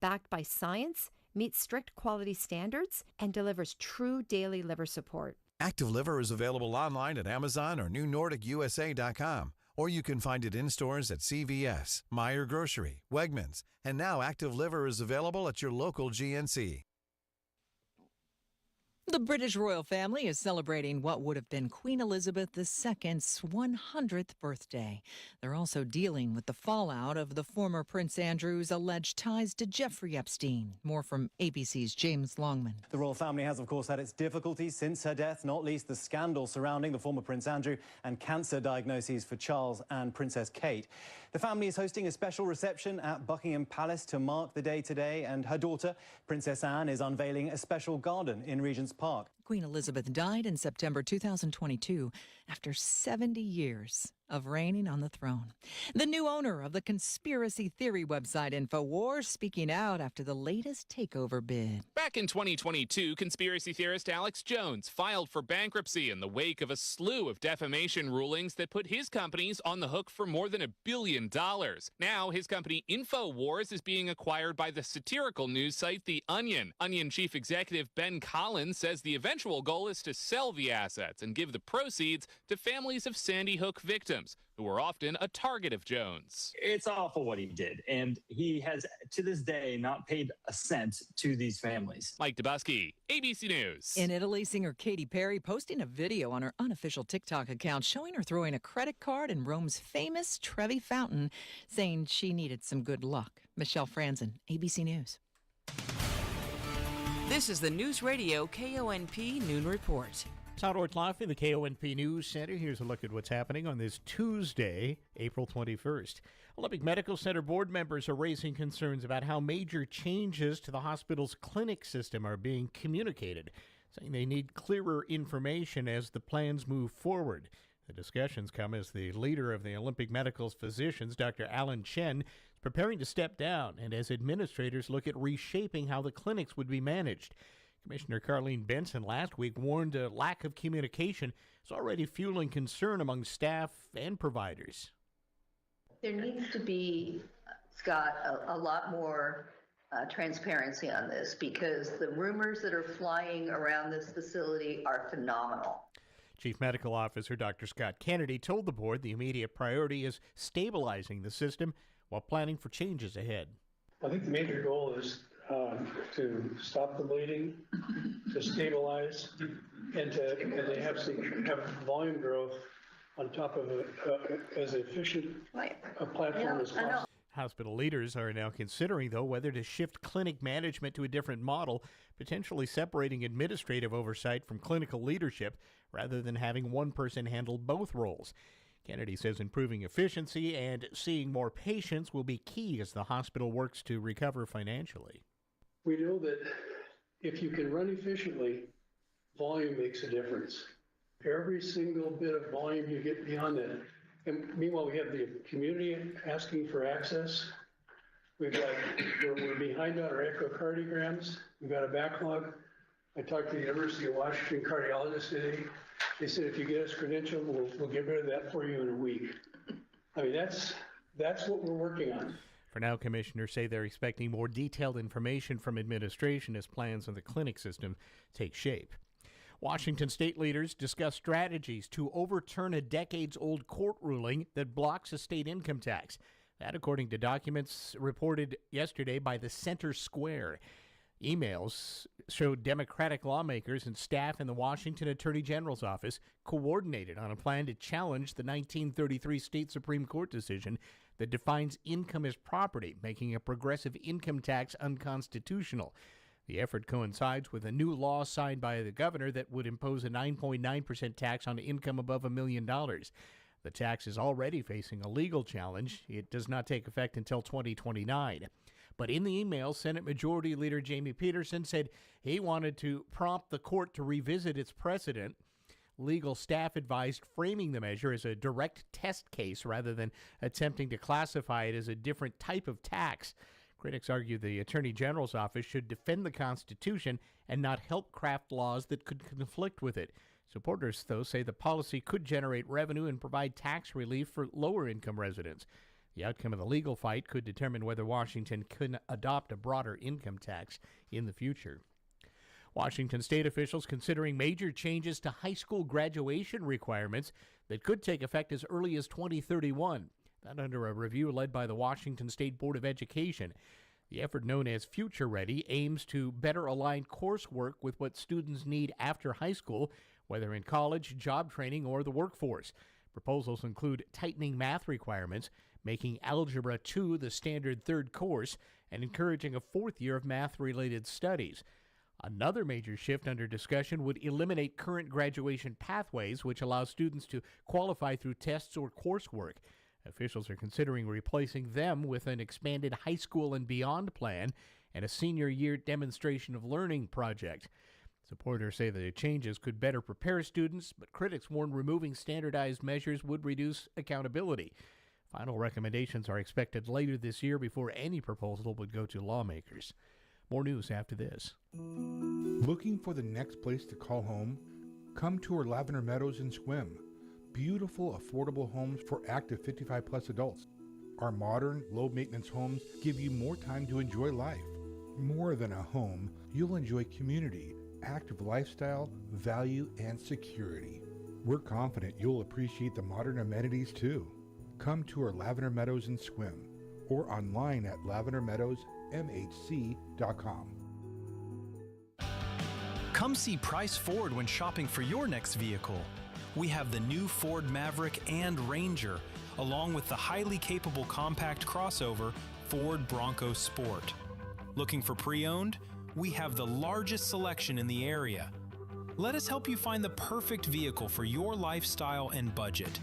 backed by science, meets strict quality standards, and delivers true daily liver support. Active Liver is available online at Amazon or NewNordicUSA.com, or you can find it in stores at CVS, Meijer Grocery, Wegmans, and now Active Liver is available at your local GNC. The British royal family is celebrating what would have been Queen Elizabeth II's 100th birthday. They're also dealing with the fallout of the former Prince Andrew's alleged ties to Jeffrey Epstein. More from ABC's James Longman. The royal family has, of course, had its difficulties since her death, not least the scandal surrounding the former Prince Andrew and cancer diagnoses for Charles and Princess Kate. The family is hosting a special reception at Buckingham Palace to mark the day today, and her daughter, Princess Anne, is unveiling a special garden in Regent's Park. Queen Elizabeth died in September 2022 after 70 years of reigning on the throne. The new owner of the conspiracy theory website InfoWars speaking out after the latest takeover bid. Back in 2022, conspiracy theorist Alex Jones filed for bankruptcy in the wake of a slew of defamation rulings that put his companies on the hook for more than $1 billion. Now, his company InfoWars is being acquired by the satirical news site The Onion. Onion chief executive Ben Collins says the eventual goal is to sell the assets and give the proceeds to families of Sandy Hook victims, who were often a target of Jones. It's awful what he did, and he has, to this day, not paid a cent to these families. Mike Dubusky, ABC News. In Italy, singer Katy Perry posting a video on her unofficial TikTok account showing her throwing a credit card in Rome's famous Trevi Fountain, saying she needed some good luck. Michelle Franzen, ABC News. This is the News Radio KONP Noon Report. Todd Ortloff in the KONP News Center. Here's a look at what's happening on this Tuesday, April 21st. Olympic Medical Center board members are raising concerns about how major changes to the hospital's clinic system are being communicated, saying they need clearer information as the plans move forward. The discussions come as the leader of the Olympic Medical's physicians, Dr. Alan Chen, is preparing to step down, and as administrators look at reshaping how the clinics would be managed. Commissioner Carlene Benson last week warned a lack of communication is already fueling concern among staff and providers. There needs to be, Scott, a lot more transparency on this, because the rumors that are flying around this facility are phenomenal. Chief Medical Officer Dr. Scott Kennedy told the board the immediate priority is stabilizing the system while planning for changes ahead. I think the major goal is to stop the bleeding, to stabilize, and to have volume growth on top of as efficient a platform as possible. Hospital leaders are now considering, though, whether to shift clinic management to a different model, potentially separating administrative oversight from clinical leadership rather than having one person handle both roles. Kennedy says improving efficiency and seeing more patients will be key as the hospital works to recover financially. We know that if you can run efficiently, volume makes a difference. Every single bit of volume you get beyond that. And meanwhile, we have the community asking for access. We're behind on our echocardiograms. We've got a backlog. I talked to the University of Washington cardiologists today. They said, if you get us credentialed, we'll get rid of that for you in a week. I mean, that's what we're working on. For now, commissioners say they're expecting more detailed information from administration as plans on the clinic system take shape. Washington state leaders discuss strategies to overturn a decades-old court ruling that blocks a state income tax. That, according to documents reported yesterday by the Center Square. Emails showed Democratic lawmakers and staff in the Washington Attorney General's office coordinated on a plan to challenge the 1933 state Supreme Court decision that defines income as property, making a progressive income tax unconstitutional. The effort coincides with a new law signed by the governor that would impose a 9.9% tax on income above $1 million. The tax is already facing a legal challenge. It does not take effect until 2029. But in the email, Senate Majority Leader Jamie Peterson said he wanted to prompt the court to revisit its precedent. Legal staff advised framing the measure as a direct test case rather than attempting to classify it as a different type of tax. Critics argue the Attorney General's office should defend the Constitution and not help craft laws that could conflict with it. Supporters, though, say the policy could generate revenue and provide tax relief for lower-income residents. The outcome of the legal fight could determine whether Washington can adopt a broader income tax in the future. Washington state officials considering major changes to high school graduation requirements that could take effect as early as 2031. That under a review led by the Washington State Board of Education. The effort, known as Future Ready, aims to better align coursework with what students need after high school, whether in college, job training, or the workforce. Proposals include tightening math requirements, making Algebra 2 the standard third course, and encouraging a fourth year of math-related studies. Another major shift under discussion would eliminate current graduation pathways, which allow students to qualify through tests or coursework. Officials are considering replacing them with an expanded high school and beyond plan and a senior year demonstration of learning project. Supporters say the changes could better prepare students, but critics warn removing standardized measures would reduce accountability. Final recommendations are expected later this year before any proposal would go to lawmakers. More news after this. Looking for the next place to call home? Come tour Lavender Meadows and Swim. Beautiful, affordable homes for active 55-plus adults. Our modern, low-maintenance homes give you more time to enjoy life. More than a home, you'll enjoy community, active lifestyle, value, and security. We're confident you'll appreciate the modern amenities too. Come tour Lavender Meadows and Swim, or online at lavendermeadowsmhc.com. Come see Price Ford when shopping for your next vehicle. We have the new Ford Maverick and Ranger, along with the highly capable compact crossover Ford Bronco Sport. Looking for pre-owned? We have the largest selection in the area. Let us help you find the perfect vehicle for your lifestyle and budget.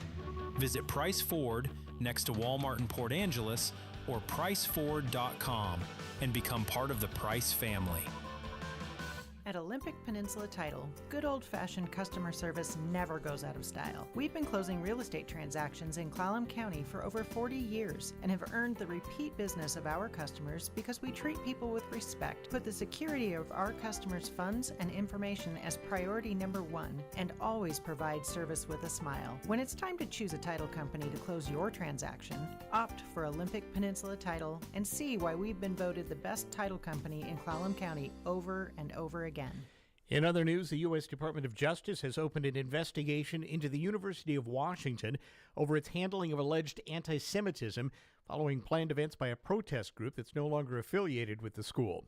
Visit Price Ford next to Walmart in Port Angeles or priceford.com and become part of the Price family. At Olympic Peninsula Title, good old-fashioned customer service never goes out of style. We've been closing real estate transactions in Clallam County for over 40 years and have earned the repeat business of our customers because we treat people with respect, put the security of our customers' funds and information as priority number one, and always provide service with a smile. When it's time to choose a title company to close your transaction, opt for Olympic Peninsula Title and see why we've been voted the best title company in Clallam County over and over again. In other news, the U.S. Department of Justice has opened an investigation into the University of Washington over its handling of alleged anti-Semitism following planned events by a protest group that's no longer affiliated with the school.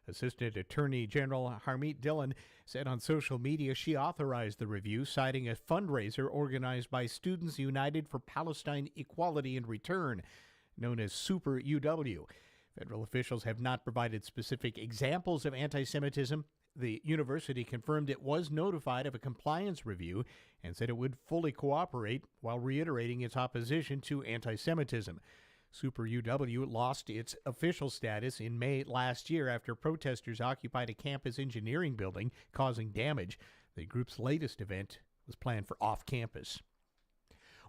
Assistant Attorney General Harmeet Dillon said on social media she authorized the review, citing a fundraiser organized by Students United for Palestine Equality and Return, known as Super UW. Federal officials have not provided specific examples of anti-Semitism. The university confirmed it was notified of a compliance review and said it would fully cooperate while reiterating its opposition to anti-Semitism. Super UW lost its official status in May last year after protesters occupied a campus engineering building, causing damage. The group's latest event was planned for off-campus.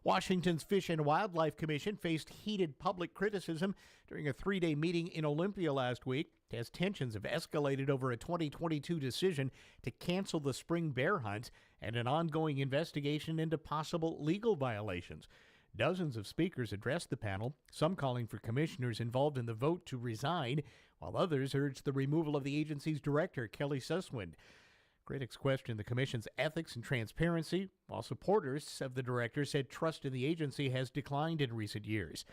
Washington's Fish and Wildlife Commission faced heated public criticism during a 3-day meeting in Olympia last week as tensions have escalated over a 2022 decision to cancel the spring bear hunt and an ongoing investigation into possible legal violations. Dozens of speakers addressed the panel, some calling for commissioners involved in the vote to resign, while others urged the removal of the agency's director, Kelly Susswind. Critics questioned the commission's ethics and transparency, while supporters of the director said trust in the agency has declined in recent years.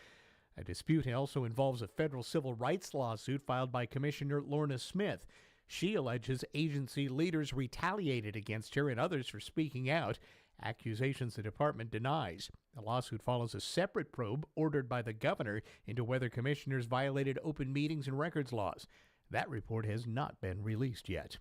A dispute also involves a federal civil rights lawsuit filed by Commissioner Lorna Smith. She alleges agency leaders retaliated against her and others for speaking out, accusations the department denies. The lawsuit follows a separate probe ordered by the governor into whether commissioners violated open meetings and records laws. That report has not been released yet.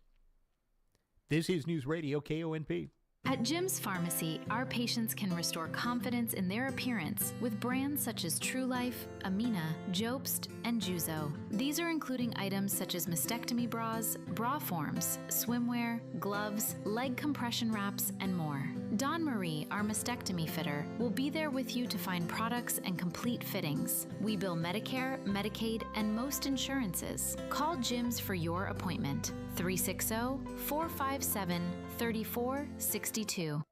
This is News Radio KONP. At Jim's Pharmacy, our patients can restore confidence in their appearance with brands such as True Life, Amina, Jobst, and Juzo. These are including items such as mastectomy bras, bra forms, swimwear, gloves, leg compression wraps, and more. Dawn Marie, our mastectomy fitter, will be there with you to find products and complete fittings. We bill Medicare, Medicaid, and most insurances. Call Jim's for your appointment. 360-457-3462.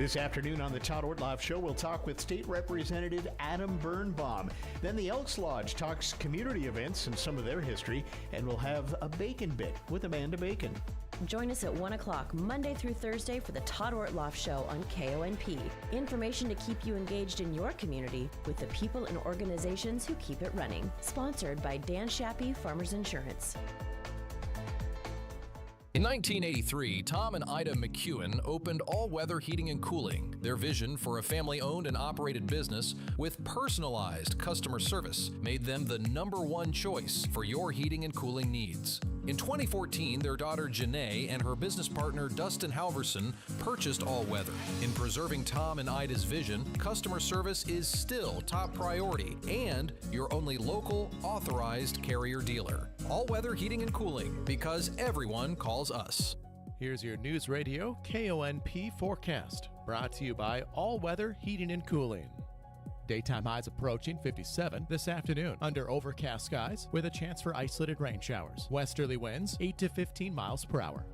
This afternoon on the Todd Ortloff Show, we'll talk with State Representative Adam Birnbaum. Then the Elks Lodge talks community events and some of their history, and we'll have a Bacon Bit with Amanda Bacon. Join us at 1 o'clock Monday through Thursday for the Todd Ortloff Show on KONP. Information to keep you engaged in your community with the people and organizations who keep it running. Sponsored by Dan Shappy, Farmers Insurance. In 1983, Tom and Ida McEwen opened All Weather Heating and Cooling, their vision for a family-owned and operated business with personalized customer service made them the #1 choice for your heating and cooling needs. In 2014, their daughter Janae and her business partner Dustin Halverson purchased All Weather. In preserving Tom and Ida's vision, customer service is still top priority and your only local authorized carrier dealer. All Weather Heating and Cooling, because everyone calls us. Here's your News Radio KONP forecast, brought to you by All Weather Heating and Cooling. Daytime highs approaching 57 this afternoon under overcast skies with a chance for isolated rain showers. Westerly winds 8 to 15 miles per hour.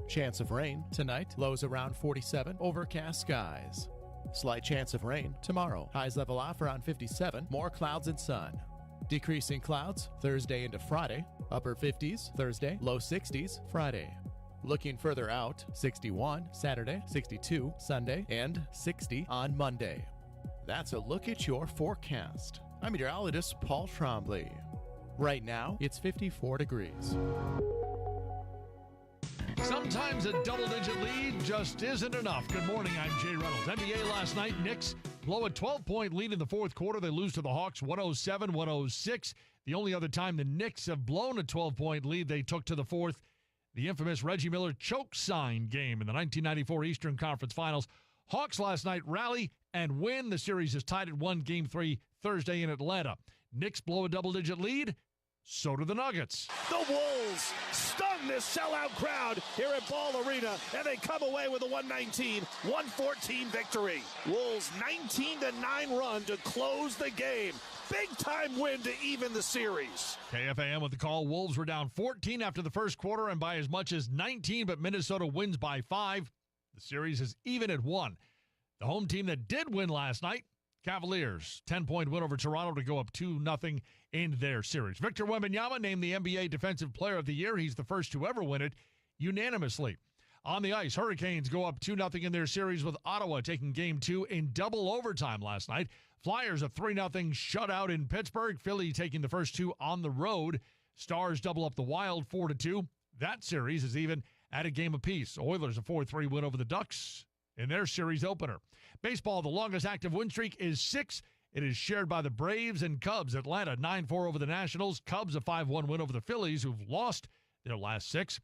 Chance of rain tonight, lows around 47, overcast skies. Slight chance of rain tomorrow. Highs level off around 57, more clouds and sun. Decreasing clouds Thursday into Friday, upper 50s Thursday, low 60s Friday. Looking further out, 61 Saturday, 62 Sunday, and 60 on Monday. That's a look at your forecast. I'm meteorologist Paul Trombley. Right now, it's 54 degrees. Sometimes a double-digit lead just isn't enough. Good morning, I'm Jay Reynolds. NBA last night, Knicks blow a 12-point lead in the fourth quarter. They lose to the Hawks 107-106. The only other time the Knicks have blown a 12-point lead they took to the fourth, the infamous Reggie Miller choke sign game in the 1994 Eastern Conference Finals. Hawks last night rally and win. The series is tied at 1, Game 3 Thursday in Atlanta. Knicks blow a double-digit lead. So do the Nuggets. The Wolves stun this sellout crowd here at Ball Arena, and they come away with a 119-114 victory. Wolves 19-9 run to close the game. Big-time win to even the series. KFAN with the call. Wolves were down 14 after the first quarter and by as much as 19, but Minnesota wins by 5. The series is even at 1. The home team that did win last night, Cavaliers, 10-point win over Toronto to go up 2-0 in their series. Victor Wembanyama named the NBA Defensive Player of the Year. He's the first to ever win it unanimously. On the ice, Hurricanes go up 2-0 in their series with Ottawa taking Game 2 in double overtime last night. Flyers a 3-0 shutout in Pittsburgh. Philly taking the first 2 on the road. Stars double up the Wild 4-2. That series is even at a game apiece. Oilers a 4-3 win over the Ducks in their series opener. Baseball, the longest active win streak is 6. It is shared by the Braves and Cubs. Atlanta 9-4 over the Nationals. Cubs a 5-1 win over the Phillies, who've lost their last 6.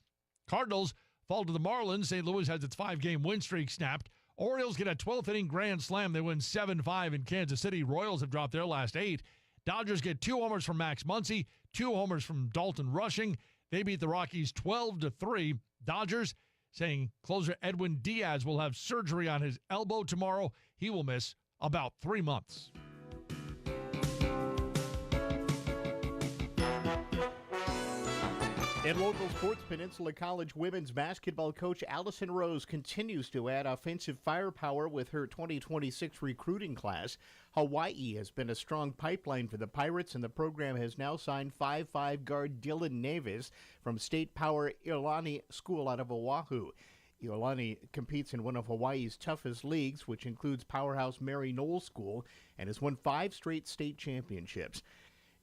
Cardinals fall to the Marlins. St. Louis has its 5-game win streak snapped. Orioles get a 12th inning grand slam. They win 7-5 in Kansas City. Royals have dropped their last 8. Dodgers get 2 homers from Max Muncy, 2 homers from Dalton Rushing. They beat the Rockies 12-3. Dodgers saying closer Edwin Diaz will have surgery on his elbow tomorrow. He will miss about 3 months. In local sports, Peninsula College women's basketball coach Allison Rose continues to add offensive firepower with her 2026 recruiting class. Hawaii has been a strong pipeline for the Pirates, and the program has now signed 5'5" guard Dylan Neves from State Power Iolani School out of Oahu. Iolani competes in one of Hawaii's toughest leagues, which includes powerhouse Mary Knowles School, and has won 5 straight state championships.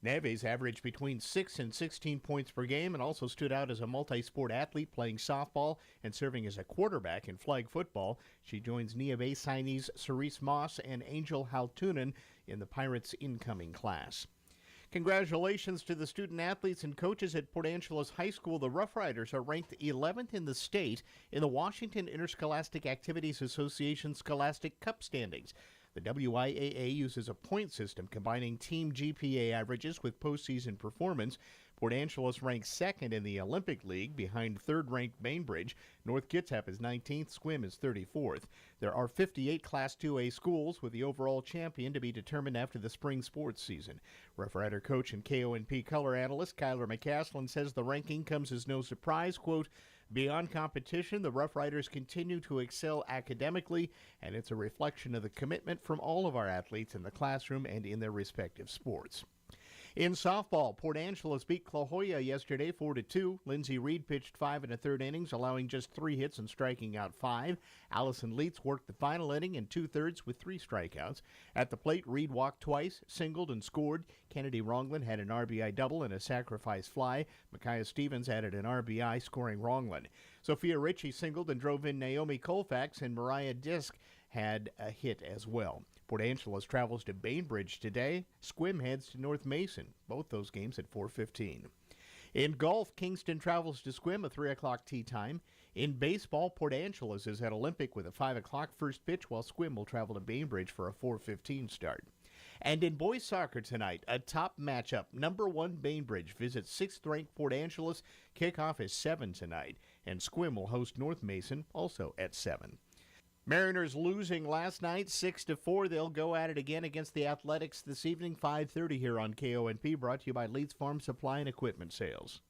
Neves averaged between 6 and 16 points per game and also stood out as a multi-sport athlete playing softball and serving as a quarterback in flag football. She joins Nia Bay signees Cerise Moss and Angel Haltunen in the Pirates' incoming class. Congratulations to the student athletes and coaches at Port Angeles High School. The Rough Riders are ranked 11th in the state in the Washington Interscholastic Activities Association Scholastic Cup standings. The WIAA uses a point system combining team GPA averages with postseason performance. Port Angeles ranks 2nd in the Olympic League behind 3rd-ranked Bainbridge. North Kitsap is 19th, Sequim is 34th. There are 58 Class 2A schools, with the overall champion to be determined after the spring sports season. Rough Rider coach and KONP color analyst Kyler McCaslin says the ranking comes as no surprise. Quote, Beyond competition, the Rough Riders continue to excel academically, and it's a reflection of the commitment from all of our athletes in the classroom and in their respective sports. In softball, Port Angeles beat Clajoya yesterday 4-2. Lindsey Reed pitched 5 1/3 innings, allowing just 3 hits and striking out 5. Allison Leitz worked the final inning in 2/3 with 3 strikeouts. At the plate, Reed walked twice, singled, and scored. Kennedy Rongland had an RBI double and a sacrifice fly. Micaiah Stevens added an RBI, scoring Rongland. Sophia Ritchie singled and drove in Naomi Colfax, and Mariah Disk had a hit as well. Port Angeles travels to Bainbridge today. Squim heads to North Mason. Both those games at 4:15. In golf, Kingston travels to Squim, a 3 o'clock tee time. In baseball, Port Angeles is at Olympic with a 5 o'clock first pitch, while Squim will travel to Bainbridge for a 4:15 start. And in boys soccer tonight, a top matchup. Number 1 Bainbridge visits 6th-ranked Port Angeles. Kickoff is 7 tonight. And Squim will host North Mason, also at 7. Mariners losing last night 6-4. They'll go at it again against the Athletics this evening, 5:30 here on KONP, brought to you by Leeds Farm Supply and Equipment Sales.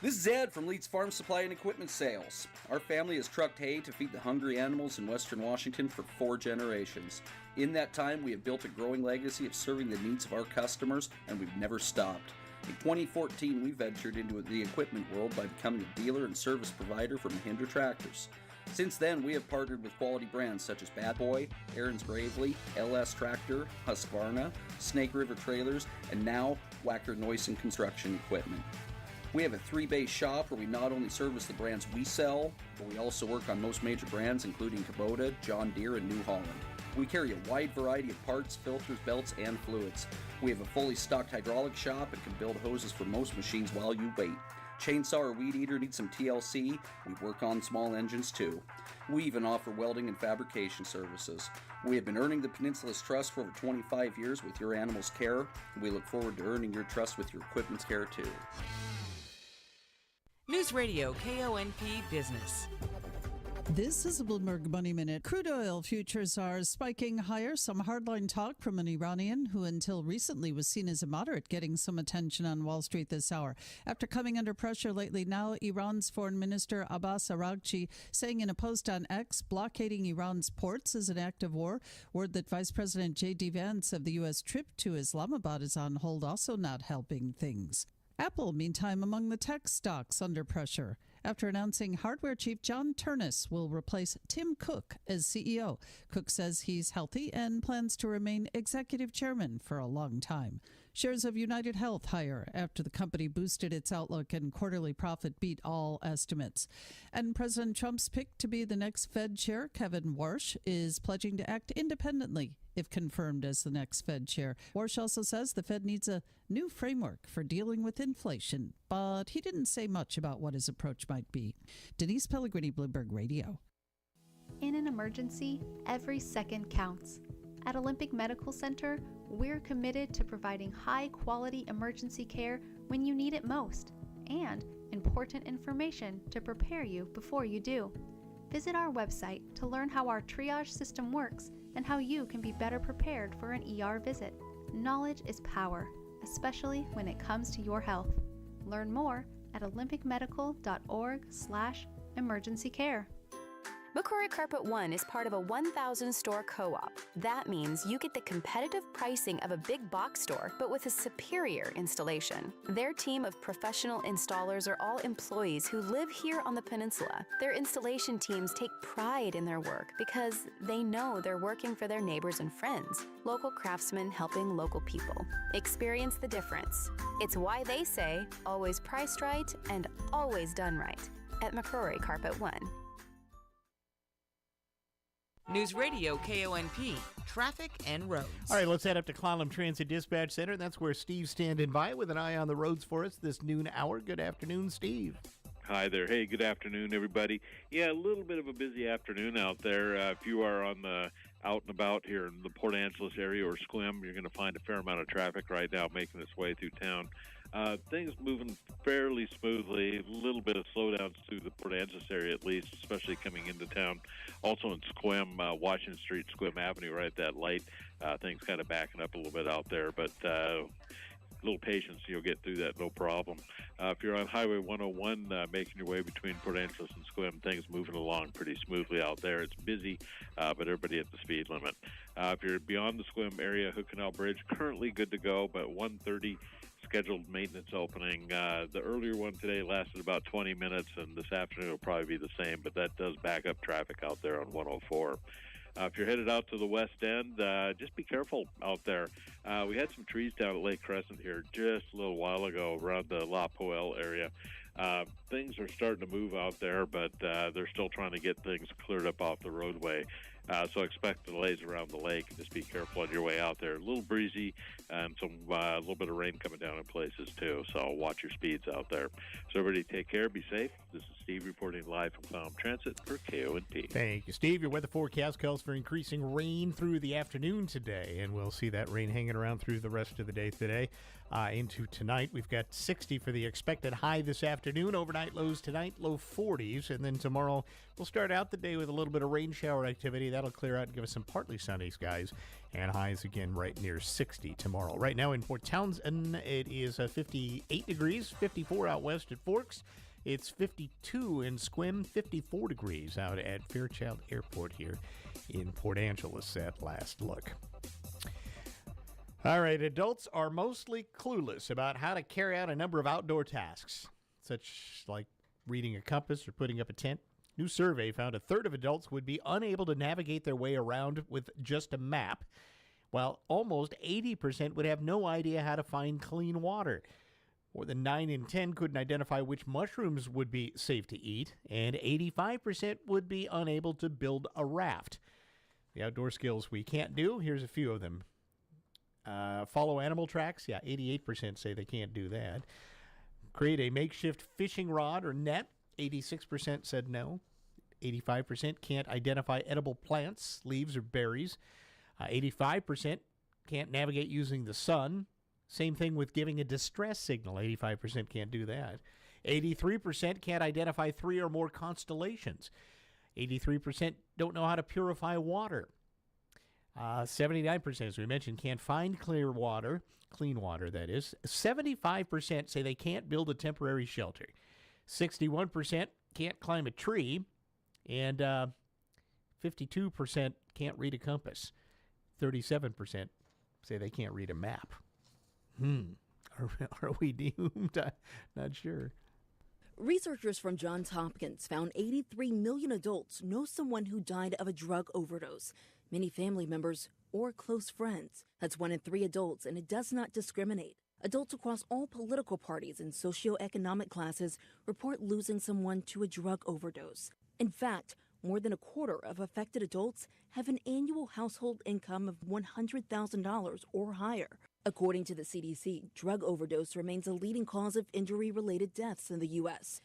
This is Ed from Leeds Farm Supply and Equipment Sales. Our family has trucked hay to feed the hungry animals in western Washington for 4 generations. In that time, we have built a growing legacy of serving the needs of our customers, and we've never stopped. In 2014, we ventured into the equipment world by becoming a dealer and service provider for Mahindra tractors. Since then, we have partnered with quality brands such as Bad Boy, Aaron's Gravely, LS Tractor, Husqvarna, Snake River Trailers, and now Wacker Neuson Construction Equipment. We have a 3-bay shop where we not only service the brands we sell, but we also work on most major brands including Kubota, John Deere, and New Holland. We carry a wide variety of parts, filters, belts, and fluids. We have a fully stocked hydraulic shop and can build hoses for most machines while you wait. Chainsaw or weed eater needs some TLC, we work on small engines too. We even offer welding and fabrication services. We have been earning the Peninsula's trust for over 25 years with your animal's care. We look forward to earning your trust with your equipment's care too. News Radio KONP Business. This is a Bloomberg Money Minute. Crude oil futures are spiking higher. Some hardline talk from an Iranian who until recently was seen as a moderate getting some attention on Wall Street this hour. After coming under pressure lately, now Iran's Foreign Minister Abbas Araghchi saying in a post on X, blockading Iran's ports is an act of war. Word that Vice President J.D. Vance of the U.S. trip to Islamabad is on hold, also not helping things. Apple, meantime, among the tech stocks under pressure after announcing hardware chief John Ternus will replace Tim Cook as CEO. Cook says he's healthy and plans to remain executive chairman for a long time. Shares of United Health higher after the company boosted its outlook and quarterly profit beat all estimates. And President Trump's pick to be the next Fed chair, Kevin Warsh, is pledging to act independently if confirmed as the next Fed chair. Warsh also says the Fed needs a new framework for dealing with inflation, but he didn't say much about what his approach might be. Denise Pellegrini, Bloomberg Radio. In an emergency, every second counts. At Olympic Medical Center, we're committed to providing high-quality emergency care when you need it most, and important information to prepare you before you do. Visit our website to learn how our triage system works and how you can be better prepared for an ER visit. Knowledge is power, especially when it comes to your health. Learn more at olympicmedical.org/emergency care. McCrory Carpet One is part of a 1,000-store co-op. That means you get the competitive pricing of a big box store, but with a superior installation. Their team of professional installers are all employees who live here on the peninsula. Their installation teams take pride in their work because they know they're working for their neighbors and friends, local craftsmen helping local people. Experience the difference. It's why they say, always priced right and always done right at McCrory Carpet One. News Radio KONP, traffic and roads. All right, let's head up to Clallam Transit Dispatch Center. That's where Steve's standing by with an eye on the roads for us this noon hour. Good afternoon, Steve. Hi there. Hey, good afternoon, everybody. Yeah, a little bit of a busy afternoon out there. If you are on the out and about here in the Port Angeles area or Squim, you're going to find a fair amount of traffic right now making its way through town. Things moving fairly smoothly, a little bit of slowdowns through the Port Angeles area at least, especially coming into town. Also in Squim, Washington Street, Squim Avenue, right at that light, things kind of backing up a little bit out there. But little patience, you'll get through that no problem. If you're on Highway 101, making your way between Port Angeles and Sequim, things moving along pretty smoothly out there. It's busy, but everybody at the speed limit. If you're beyond the Sequim area, Hood Canal Bridge, currently good to go, but 1:30 scheduled maintenance opening. The earlier one today lasted about 20 minutes, and this afternoon will probably be the same, but that does back up traffic out there on 104. If you're headed out to the west end, just be careful out there. We had some trees down at Lake Crescent here just a little while ago around the La Poelle area. Things are starting to move out there, but they're still trying to get things cleared up off the roadway. So expect delays around the lake. Just be careful on your way out there. A little breezy and a little bit of rain coming down in places too. So watch your speeds out there. So everybody take care. Be safe. This is Steve reporting live from Konp Transit for KONP. Thank you, Steve. Your weather forecast calls for increasing rain through the afternoon today, and we'll see that rain hanging around through the rest of the day today into tonight. We've got 60 for the expected high this afternoon. Overnight lows tonight, low 40s, and then tomorrow we'll start out the day with a little bit of rain shower activity. That'll clear out and give us some partly sunny skies, and highs again right near 60 tomorrow. Right now in Port Townsend, it is 58 degrees, 54 out west at Forks. It's 52 in Sequim, 54 degrees out at Fairchild Airport here in Port Angeles at last look. All right, adults are mostly clueless about how to carry out a number of outdoor tasks, such like reading a compass or putting up a tent. New survey found a third of adults would be unable to navigate their way around with just a map, while almost 80% would have no idea how to find clean water. More than 9 in 10 couldn't identify which mushrooms would be safe to eat, and 85% would be unable to build a raft. The outdoor skills we can't do, here's a few of them. Follow animal tracks, 88% say they can't do that. Create a makeshift fishing rod or net, 86% said no. 85% can't identify edible plants, leaves, or berries. 85% can't navigate using the sun. Same thing with giving a distress signal. 85% can't do that. 83% can't identify 3 or more constellations. 83% don't know how to purify water. 79%, as we mentioned, can't find clean water, that is. 75% say they can't build a temporary shelter. 61% can't climb a tree. And 52% can't read a compass. 37% say they can't read a map. Are we doomed? Not sure. Researchers from Johns Hopkins found 83 million adults know someone who died of a drug overdose, many family members or close friends. That's 1 in 3 adults, and it does not discriminate. Adults across all political parties and socioeconomic classes report losing someone to a drug overdose. In fact, more than a quarter of affected adults have an annual household income of $100,000 or higher. According to the CDC, drug overdose remains a leading cause of injury-related deaths in the U.S.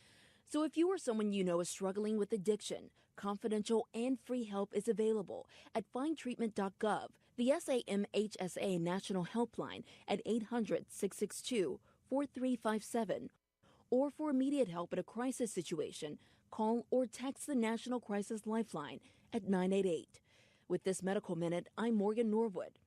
So if you or someone you know is struggling with addiction, confidential and free help is available at findtreatment.gov, the SAMHSA National Helpline at 800-662-4357, or for immediate help in a crisis situation, call or text the National Crisis Lifeline at 988. With this Medical Minute, I'm Morgan Norwood.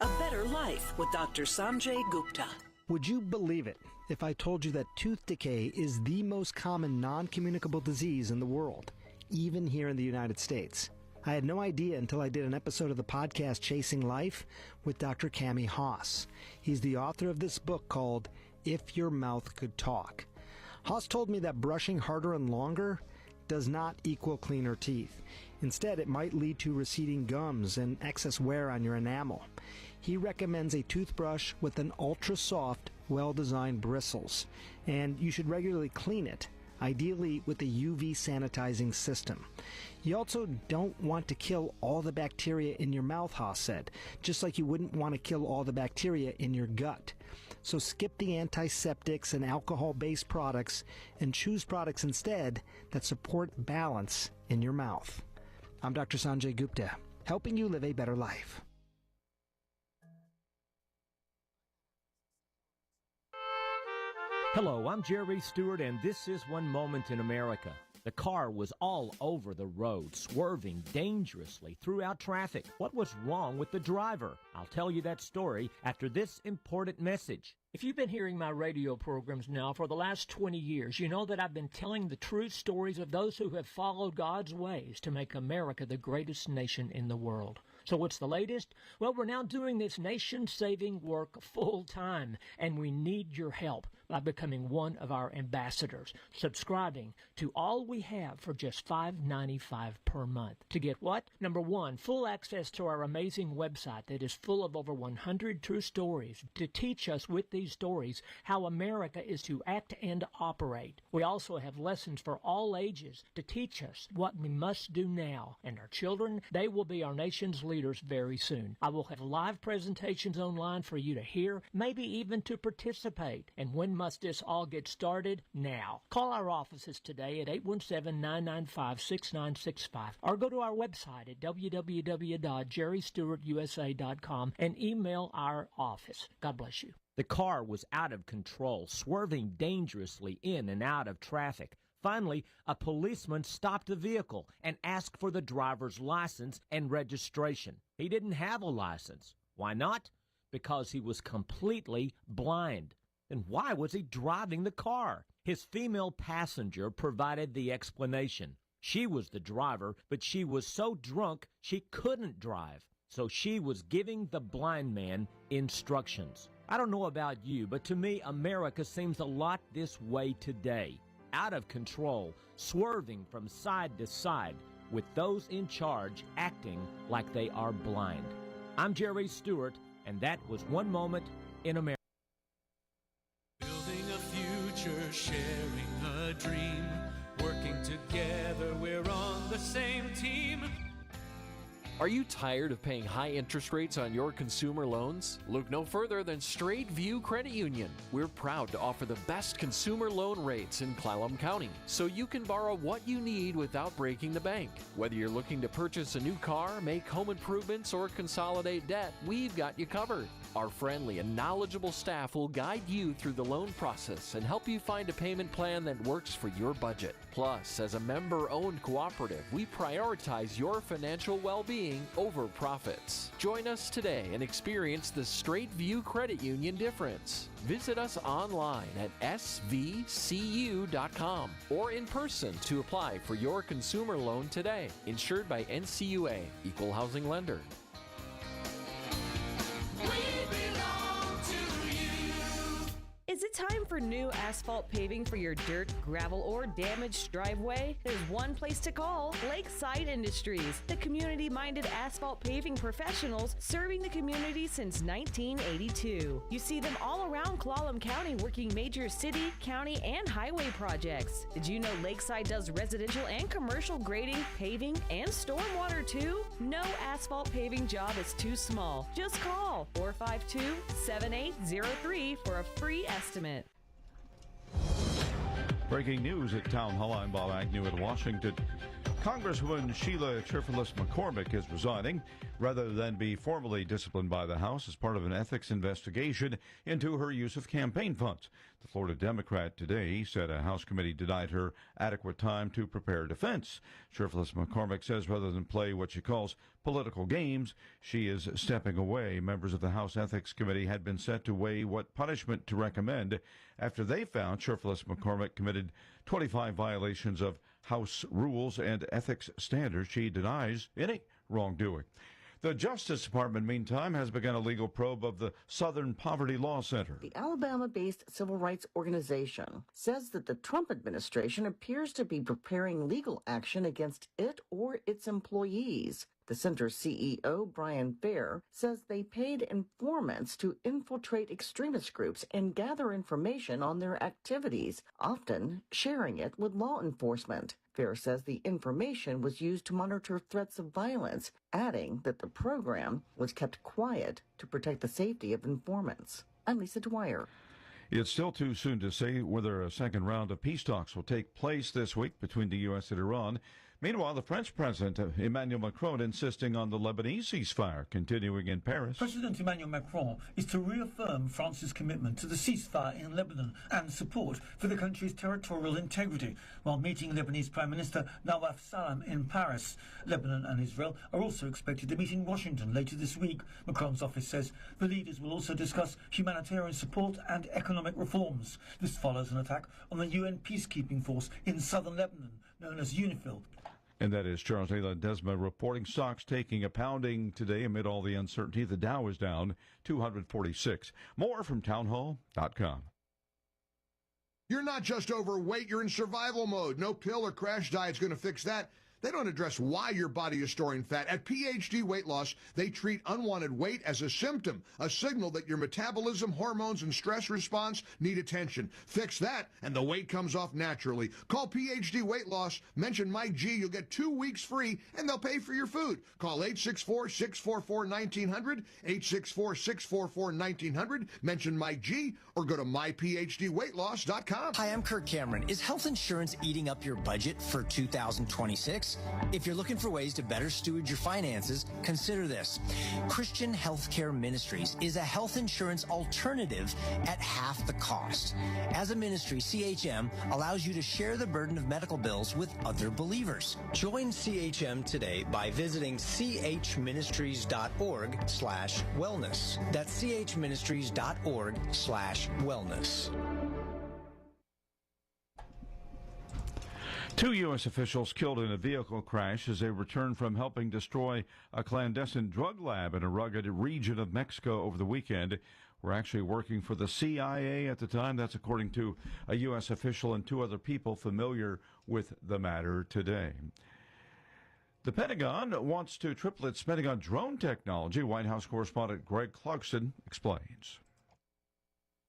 A Better Life with Dr. Sanjay Gupta. Would you believe it if I told you that tooth decay is the most common non-communicable disease in the world, even here in the United States? I had no idea until I did an episode of the podcast Chasing Life with Dr. Cami Haas. He's the author of this book called If Your Mouth Could Talk. Haas told me that brushing harder and longer does not equal cleaner teeth. Instead, it might lead to receding gums and excess wear on your enamel. He recommends a toothbrush with an ultra-soft, well-designed bristles, and you should regularly clean it, ideally with a UV sanitizing system. You also don't want to kill all the bacteria in your mouth, Haas said, just like you wouldn't want to kill all the bacteria in your gut. So skip the antiseptics and alcohol-based products and choose products instead that support balance in your mouth. I'm Dr. Sanjay Gupta, helping you live a better life. Hello, I'm Jerry Stewart, and this is One Moment in America. The car was all over the road, swerving dangerously throughout traffic. What was wrong with the driver? I'll tell you that story after this important message. If you've been hearing my radio programs now for the last 20 years, you know that I've been telling the true stories of those who have followed God's ways to make America the greatest nation in the world. So what's the latest? Well, we're now doing this nation-saving work full time, and we need your help by becoming one of our ambassadors, subscribing to All We Have for just $5.95 per month. To get what? Number one, full access to our amazing website that is full of over 100 true stories to teach us with these stories how America is to act and operate. We also have lessons for all ages to teach us what we must do now. And our children, they will be our nation's leaders very soon. I will have live presentations online for you to hear, maybe even to participate. And when must this all get started? Now. Call our offices today at 817-995-6965 or go to our website at www.jerrystewartusa.com and email our office. God bless you. The car was out of control, swerving dangerously in and out of traffic. Finally, a policeman stopped the vehicle and asked for the driver's license and registration. He didn't have a license. Why not? Because he was completely blind. Then why was he driving the car? His female passenger provided the explanation. She was the driver, but she was so drunk she couldn't drive. So she was giving the blind man instructions. I don't know about you, but to me, America seems a lot this way today. Out of control, swerving from side to side, with those in charge acting like they are blind. I'm Jerry Stewart, and that was One Moment in America. Building a future, sharing a dream, working together, we're on the same team. Are you tired of paying high interest rates on your consumer loans? Look no further than Straight View Credit Union. We're proud to offer the best consumer loan rates in Clallam County, so you can borrow what you need without breaking the bank. Whether you're looking to purchase a new car, make home improvements, or consolidate debt, we've got you covered. Our friendly and knowledgeable staff will guide you through the loan process and help you find a payment plan that works for your budget. Plus, as a member-owned cooperative, we prioritize your financial well-being over profits. Join us today and experience the Straight View Credit Union difference. Visit us online at svcu.com or in person to apply for your consumer loan today. Insured by NCUA, Equal Housing Lender. Is it time for new asphalt paving for your dirt, gravel, or damaged driveway? There's one place to call: Lakeside Industries, the community-minded asphalt paving professionals serving the community since 1982. You see them all around Clallam County working major city, county, and highway projects. Did you know Lakeside does residential and commercial grading, paving, and stormwater too? No asphalt paving job is too small. Just call 452-7803 for a free estimate. Breaking news at Town Hall. I'm Bob Agnew in Washington. Congresswoman Sheila Cherfilus-McCormick is resigning rather than be formally disciplined by the House as part of an ethics investigation into her use of campaign funds. The Florida Democrat today said a House committee denied her adequate time to prepare defense. Cherfilus-McCormick says rather than play what she calls political games, she is stepping away. Members of the House Ethics Committee had been set to weigh what punishment to recommend after they found Cherfilus-McCormick committed 25 violations of House rules and ethics standards. She denies any wrongdoing. The Justice Department, meantime, has begun a legal probe of the Southern Poverty Law Center. The Alabama-based civil rights organization says that the Trump administration appears to be preparing legal action against it or its employees. The center's CEO, Brian Fair, says they paid informants to infiltrate extremist groups and gather information on their activities, often sharing it with law enforcement. Fair says the information was used to monitor threats of violence, adding that the program was kept quiet to protect the safety of informants. I'm Lisa Dwyer. It's still too soon to say whether a second round of peace talks will take place this week between the U.S. and Iran, Meanwhile, the French President Emmanuel Macron insisting on the Lebanese ceasefire continuing in Paris. President Emmanuel Macron is to reaffirm France's commitment to the ceasefire in Lebanon and support for the country's territorial integrity while meeting Lebanese Prime Minister Nawaf Salam in Paris. Lebanon and Israel are also expected to meet in Washington later this week. Macron's office says the leaders will also discuss humanitarian support and economic reforms. This follows an attack on the UN peacekeeping force in southern Lebanon, known as UNIFIL. And that is Charles A. Ledesma reporting stocks taking a pounding today amid all the uncertainty. The Dow is down 246. More from townhall.com. You're not just overweight, you're in survival mode. No pill or crash diet's going to fix that. They don't address why your body is storing fat. At PhD Weight Loss, they treat unwanted weight as a symptom, a signal that your metabolism, hormones, and stress response need attention. Fix that, and the weight comes off naturally. Call PhD Weight Loss, mention Mike G, you'll get 2 weeks free, and they'll pay for your food. Call 864-644-1900, 864-644-1900, mention Mike G, or go to myphdweightloss.com. Hi, I'm Kirk Cameron. Is health insurance eating up your budget for 2026? If you're looking for ways to better steward your finances, consider this. Christian Healthcare Ministries is a health insurance alternative at half the cost. As a ministry, CHM allows you to share the burden of medical bills with other believers. Join CHM today by visiting chministries.org/wellness. That's chministries.org/wellness. 2 U.S. officials killed in a vehicle crash as they returned from helping destroy a clandestine drug lab in a rugged region of Mexico over the weekend. Were actually working for the CIA at the time. That's according to a U.S. official and 2 other people familiar with the matter today. The Pentagon wants to triple its spending on drone technology. White House correspondent Greg Clarkson explains.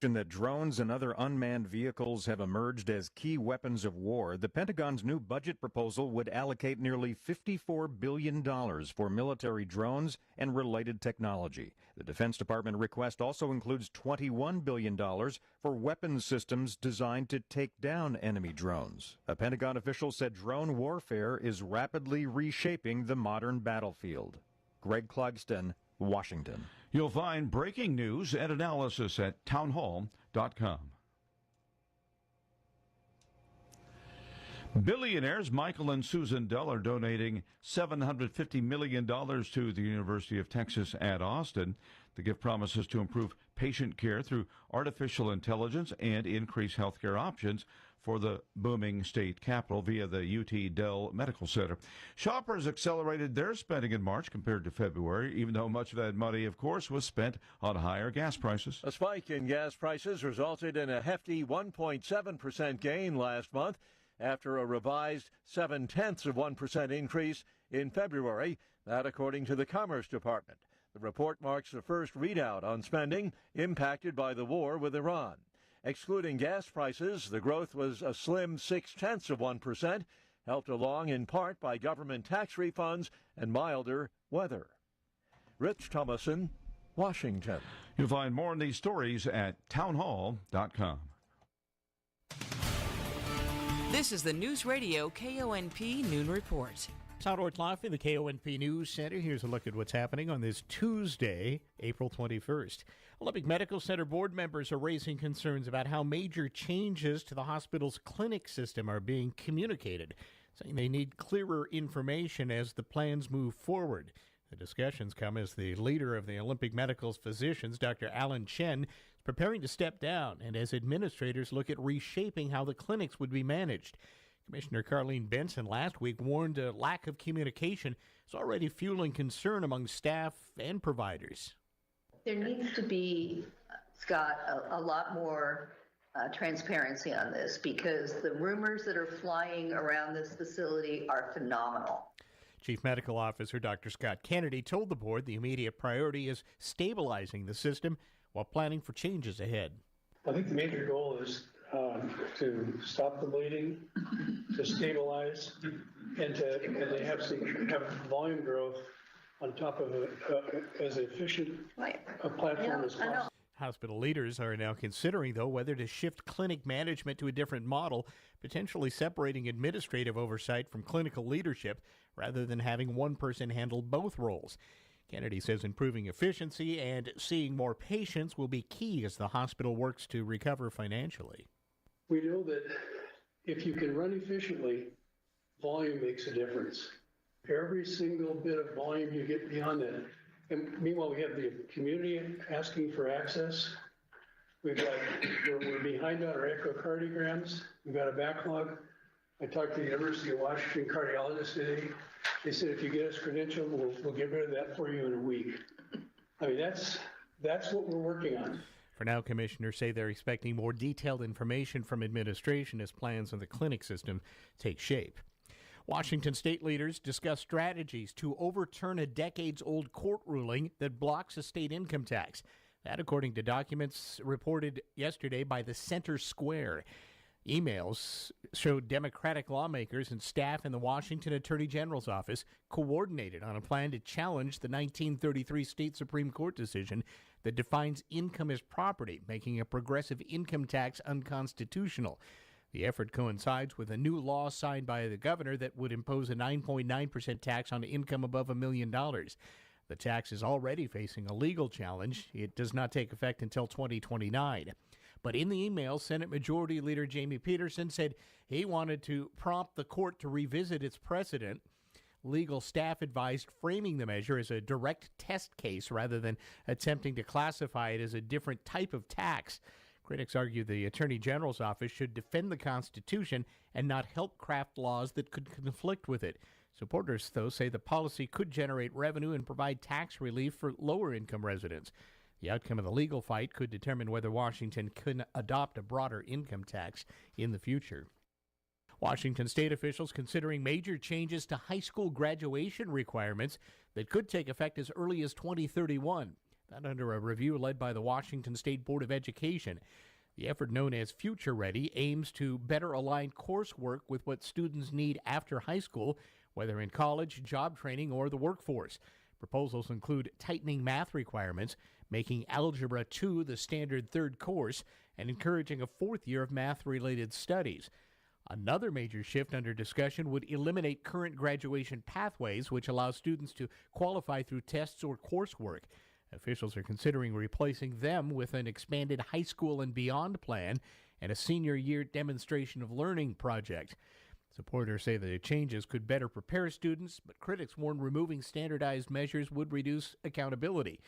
That drones and other unmanned vehicles have emerged as key weapons of war, the Pentagon's new budget proposal would allocate nearly $54 billion for military drones and related technology. The Defense Department request also includes $21 billion for weapons systems designed to take down enemy drones. A Pentagon official said drone warfare is rapidly reshaping the modern battlefield. Greg Clugston, Washington. You'll find breaking news and analysis at townhall.com. Billionaires Michael and Susan Dell are donating $750 million to the University of Texas at Austin. The gift promises to improve patient care through artificial intelligence and increase healthcare options for the booming state capital via the UT Dell Medical Center. Shoppers accelerated their spending in March compared to February, even though much of that money, of course, was spent on higher gas prices. A spike in gas prices resulted in a hefty 1.7% gain last month after a revised 0.7% increase in February, that according to the Commerce Department. The report marks the first readout on spending impacted by the war with Iran. Excluding gas prices, the growth was a slim 0.6%, helped along in part by government tax refunds and milder weather. Rich Thomason, Washington. You'll find more on these stories at townhall.com. This is the News Radio KONP Noon Report. Howard Laughley, the KONP News Center. Here's a look at what's happening on this Tuesday, April 21st. Olympic Medical Center board members are raising concerns about how major changes to the hospital's clinic system are being communicated, saying they need clearer information as the plans move forward. The discussions come as the leader of the Olympic Medical's physicians, Dr. Alan Chen, is preparing to step down, and as administrators look at reshaping how the clinics would be managed. Commissioner Carlene Benson last week warned a lack of communication is already fueling concern among staff and providers. There needs to be, Scott, a lot more transparency on this because the rumors that are flying around this facility are phenomenal. Chief Medical Officer Dr. Scott Kennedy told the board the immediate priority is stabilizing the system while planning for changes ahead. I think the major goal is to stop the bleeding, to stabilize, and to have volume growth on top of as efficient a platform as possible. Hospital leaders are now considering, though, whether to shift clinic management to a different model, potentially separating administrative oversight from clinical leadership rather than having one person handle both roles. Kennedy says improving efficiency and seeing more patients will be key as the hospital works to recover financially. We know that if you can run efficiently, volume makes a difference. Every single bit of volume you get beyond that. And meanwhile, we have the community asking for access. We're behind on our echocardiograms. We've got a backlog. I talked to the University of Washington cardiologist today. They said, if you get us credentialed, we'll get rid of that for you in a week. I mean, that's what we're working on. For now, commissioners say they're expecting more detailed information from administration as plans on the clinic system take shape. Washington state leaders discuss strategies to overturn a decades-old court ruling that blocks a state income tax. That, according to documents reported yesterday by the Center Square. Emails showed Democratic lawmakers and staff in the Washington Attorney General's office coordinated on a plan to challenge the 1933 state Supreme Court decision that defines income as property, making a progressive income tax unconstitutional. The effort coincides with a new law signed by the governor that would impose a 9.9% tax on income above $1 million. The tax is already facing a legal challenge. It does not take effect until 2029. But in the email, Senate Majority Leader Jamie Peterson said he wanted to prompt the court to revisit its precedent. Legal staff advised framing the measure as a direct test case rather than attempting to classify it as a different type of tax. Critics argue the Attorney General's office should defend the Constitution and not help craft laws that could conflict with it. Supporters, though, say the policy could generate revenue and provide tax relief for lower-income residents. The outcome of the legal fight could determine whether Washington can adopt a broader income tax in the future. Washington state officials considering major changes to high school graduation requirements that could take effect as early as 2031. That under a review led by the Washington State Board of Education. The effort, known as Future Ready, aims to better align coursework with what students need after high school, whether in college, job training, or the workforce. Proposals include tightening math requirements, making Algebra 2 the standard third course, and encouraging a fourth year of math-related studies. Another major shift under discussion would eliminate current graduation pathways, which allow students to qualify through tests or coursework. Officials are considering replacing them with an expanded high school and beyond plan and a senior year demonstration of learning project. Supporters say the changes could better prepare students, but critics warn removing standardized measures would reduce accountability.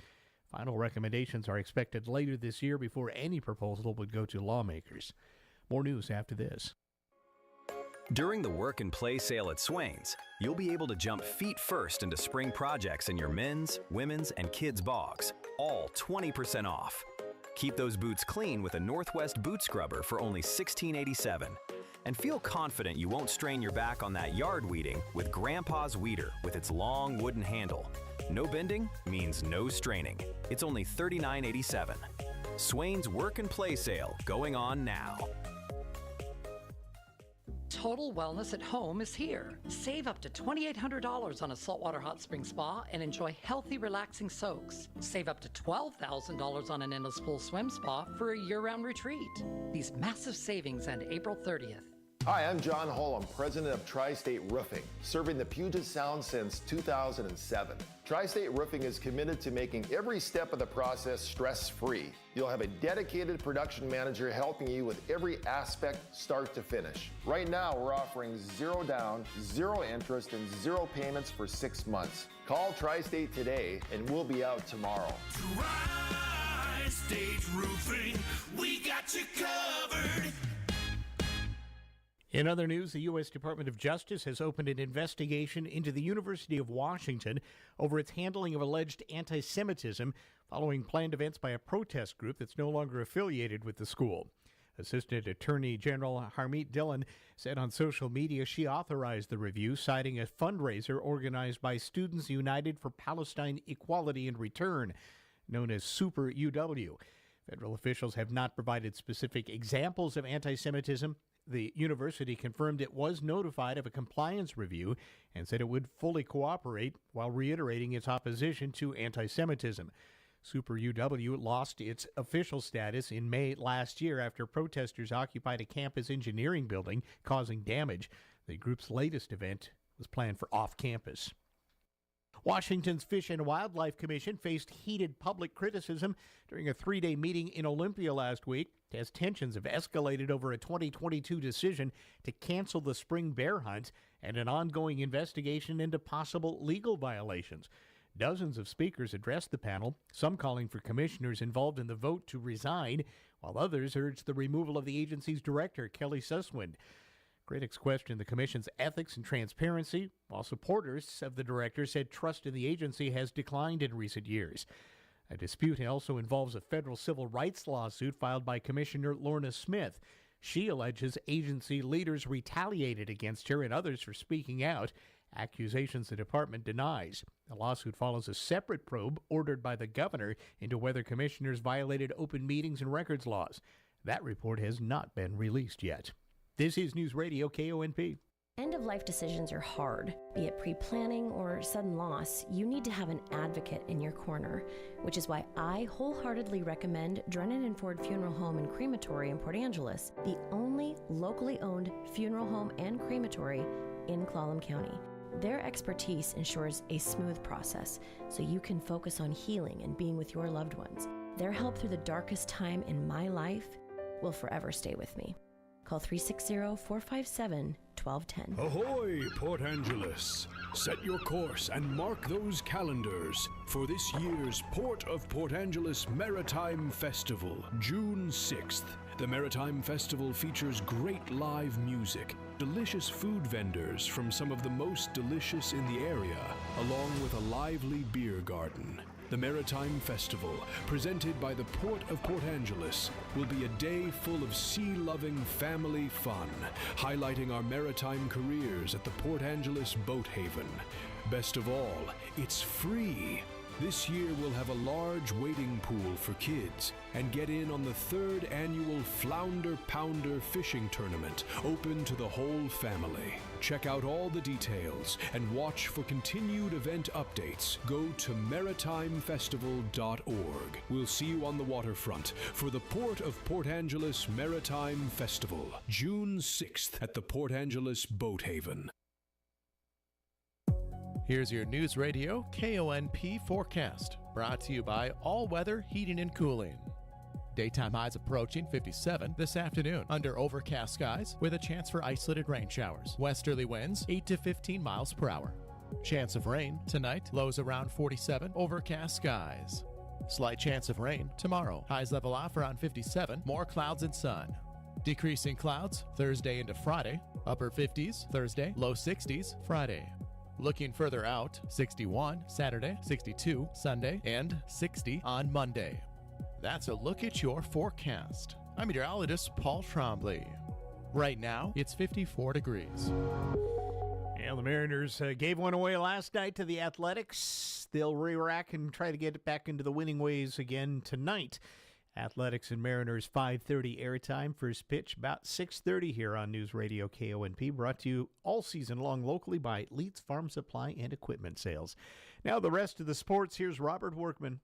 Final recommendations are expected later this year before any proposal would go to lawmakers. More news after this. During the work and play sale at Swain's, you'll be able to jump feet first into spring projects in your men's, women's, and kids' bogs, all 20% off. Keep those boots clean with a Northwest boot scrubber for only $16.87. And feel confident you won't strain your back on that yard weeding with Grandpa's Weeder with its long wooden handle. No bending means no straining. It's only $39.87. Swain's work and play sale going on now. Total Wellness at Home is here. Save up to $2,800 on a saltwater hot spring spa and enjoy healthy, relaxing soaks. Save up to $12,000 on an endless pool swim spa for a year-round retreat. These massive savings end April 30th. Hi, I'm John Holm, president of Tri-State Roofing, serving the Puget Sound since 2007. Tri-State Roofing is committed to making every step of the process stress-free. You'll have a dedicated production manager helping you with every aspect, start to finish. Right now, we're offering 0 down, 0 interest, and 0 payments for 6 months. Call Tri-State today, and we'll be out tomorrow. Tri-State Roofing, we got you covered. In other news, the U.S. Department of Justice has opened an investigation into the University of Washington over its handling of alleged anti-Semitism following planned events by a protest group that's no longer affiliated with the school. Assistant Attorney General Harmeet Dillon said on social media she authorized the review, citing a fundraiser organized by Students United for Palestine Equality and Return, known as Super UW. Federal officials have not provided specific examples of anti-Semitism. The university confirmed it was notified of a compliance review and said it would fully cooperate while reiterating its opposition to anti-Semitism. Super UW lost its official status in May last year after protesters occupied a campus engineering building, causing damage. The group's latest event was planned for off-campus. Washington's Fish and Wildlife Commission faced heated public criticism during a 3-day meeting in Olympia last week as tensions have escalated over a 2022 decision to cancel the spring bear hunt and an ongoing investigation into possible legal violations. Dozens of speakers addressed the panel, some calling for commissioners involved in the vote to resign, while others urged the removal of the agency's director, Kelly Susswind. Critics questioned the commission's ethics and transparency, while supporters of the director said trust in the agency has declined in recent years. A dispute also involves a federal civil rights lawsuit filed by Commissioner Lorna Smith. She alleges agency leaders retaliated against her and others for speaking out, accusations the department denies. The lawsuit follows a separate probe ordered by the governor into whether commissioners violated open meetings and records laws. That report has not been released yet. This is News Radio KONP. End-of-life decisions are hard. Be it pre-planning or sudden loss, you need to have an advocate in your corner, which is why I wholeheartedly recommend Drennan & Ford Funeral Home and Crematory in Port Angeles, the only locally owned funeral home and crematory in Clallam County. Their expertise ensures a smooth process so you can focus on healing and being with your loved ones. Their help through the darkest time in my life will forever stay with me. Call 360-457-1210. Ahoy, Port Angeles! Set your course and mark those calendars for this year's Port of Port Angeles Maritime Festival, June 6th. The Maritime Festival features great live music, delicious food vendors from some of the most delicious in the area, along with a lively beer garden. The Maritime Festival, presented by the Port of Port Angeles, will be a day full of sea-loving family fun, highlighting our maritime careers at the Port Angeles Boat Haven. Best of all, it's free. This year we'll have a large wading pool for kids and get in on the 3rd annual Flounder Pounder Fishing Tournament, open to the whole family. Check out all the details and watch for continued event updates. Go to maritimefestival.org. We'll see you on the waterfront for the Port of Port Angeles Maritime Festival, June 6th at the Port Angeles Boat Haven. Here's your News Radio KONP forecast, brought to you by All Weather Heating and Cooling. Daytime highs approaching 57 this afternoon under overcast skies with a chance for isolated rain showers. Westerly winds 8 to 15 miles per hour. Chance of rain tonight, lows around 47, overcast skies. Slight chance of rain tomorrow. Highs level off around 57, more clouds and sun. Decreasing clouds Thursday into Friday, upper 50s Thursday, low 60s Friday. Looking further out, 61 Saturday, 62 Sunday, and 60 on Monday. That's a look at your forecast. I'm meteorologist Paul Trombley. Right now, it's 54 degrees. Yeah, the Mariners gave one away last night to the Athletics. They'll re-rack and try to get it back into the winning ways again tonight. Athletics and Mariners 5:30 airtime. First pitch about 6:30 here on News Radio KONP. Brought to you all season long locally by Leeds Farm Supply and Equipment Sales. Now the rest of the sports. Here's Robert Workman.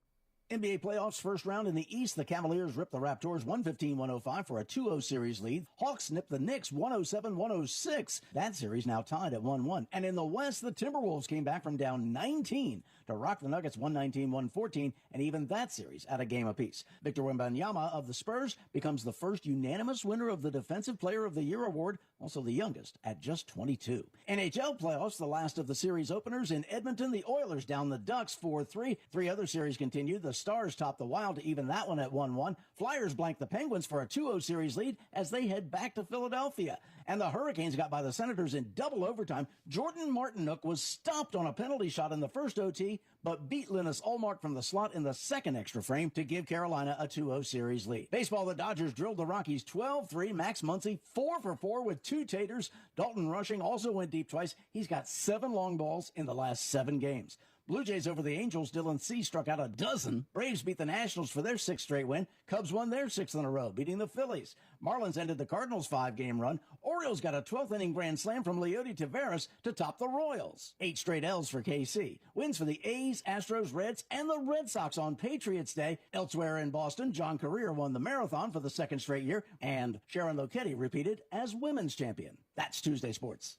NBA playoffs first round in the East. The Cavaliers ripped the Raptors 115-105 for a 2-0 series lead. Hawks nipped the Knicks 107-106. That series now tied at 1-1. And in the West, the Timberwolves came back from down 19 to rock the Nuggets 119-114, and even that series at a game apiece. Victor Wembanyama of the Spurs becomes the first unanimous winner of the Defensive Player of the Year award, also the youngest at just 22. NHL playoffs, the last of the series openers in Edmonton. The Oilers down the Ducks 4-3. Three other series continued. The Stars topped the Wild to even that one at 1-1. Flyers blanked the Penguins for a 2-0 series lead as they head back to Philadelphia. And the Hurricanes got by the Senators in double overtime. Jordan Martinook was stopped on a penalty shot in the first OT, but beat Linus Ullmark from the slot in the second extra frame to give Carolina a 2-0 series lead. Baseball, the Dodgers drilled the Rockies 12-3. Max Muncy 4 for 4 with 2 taters. Dalton Rushing also went deep twice. He's got 7 long balls in the last 7 games. Blue Jays over the Angels. Dylan C. struck out a dozen. Braves beat the Nationals for their 6th straight win. Cubs won their 6th in a row, beating the Phillies. Marlins ended the Cardinals' 5-game run. Orioles got a 12th-inning grand slam from Leody Taveras to top the Royals. 8 straight L's for KC. Wins for the A's, Astros, Reds, and the Red Sox on Patriots Day. Elsewhere in Boston, John Career won the marathon for the 2nd straight year, and Sharon Lokedi repeated as women's champion. That's Tuesday Sports.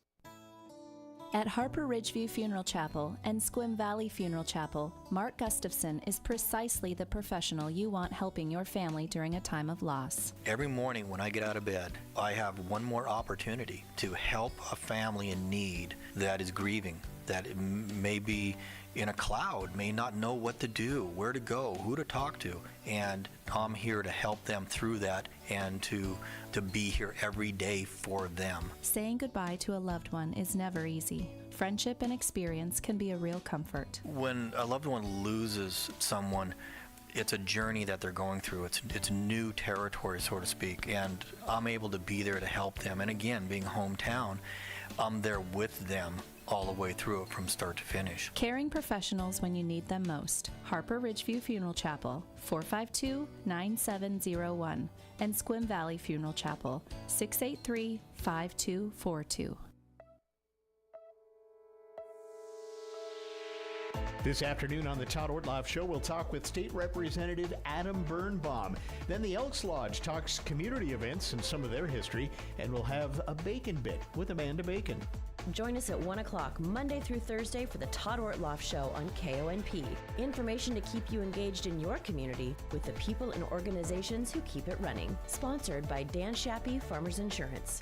At Harper Ridgeview Funeral Chapel and Squim Valley Funeral Chapel, Mark Gustafson is precisely the professional you want helping your family during a time of loss. Every morning when I get out of bed, I have one more opportunity to help a family in need that is grieving, that may be in a cloud, may not know what to do, where to go, who to talk to. And I'm here to help them through that and to be here every day for them. Saying goodbye to a loved one is never easy. Friendship and experience can be a real comfort. When a loved one loses someone, it's a journey that they're going through. It's new territory, so to speak, and I'm able to be there to help them. And again, being hometown, I'm there with them all the way through it from start to finish. Caring professionals when you need them most. Harper Ridgeview Funeral Chapel, 452-9701, and Squim Valley Funeral Chapel, 683-5242. This afternoon on the Todd Ortloff Show, we'll talk with State Representative Adam Birnbaum. Then the Elks Lodge talks community events and some of their history, and we'll have a Bacon Bit with Amanda Bacon. Join us at 1 o'clock Monday through Thursday for the Todd Ortloff Show on KONP. Information to keep you engaged in your community with the people and organizations who keep it running. Sponsored by Dan Shappy, Farmers Insurance.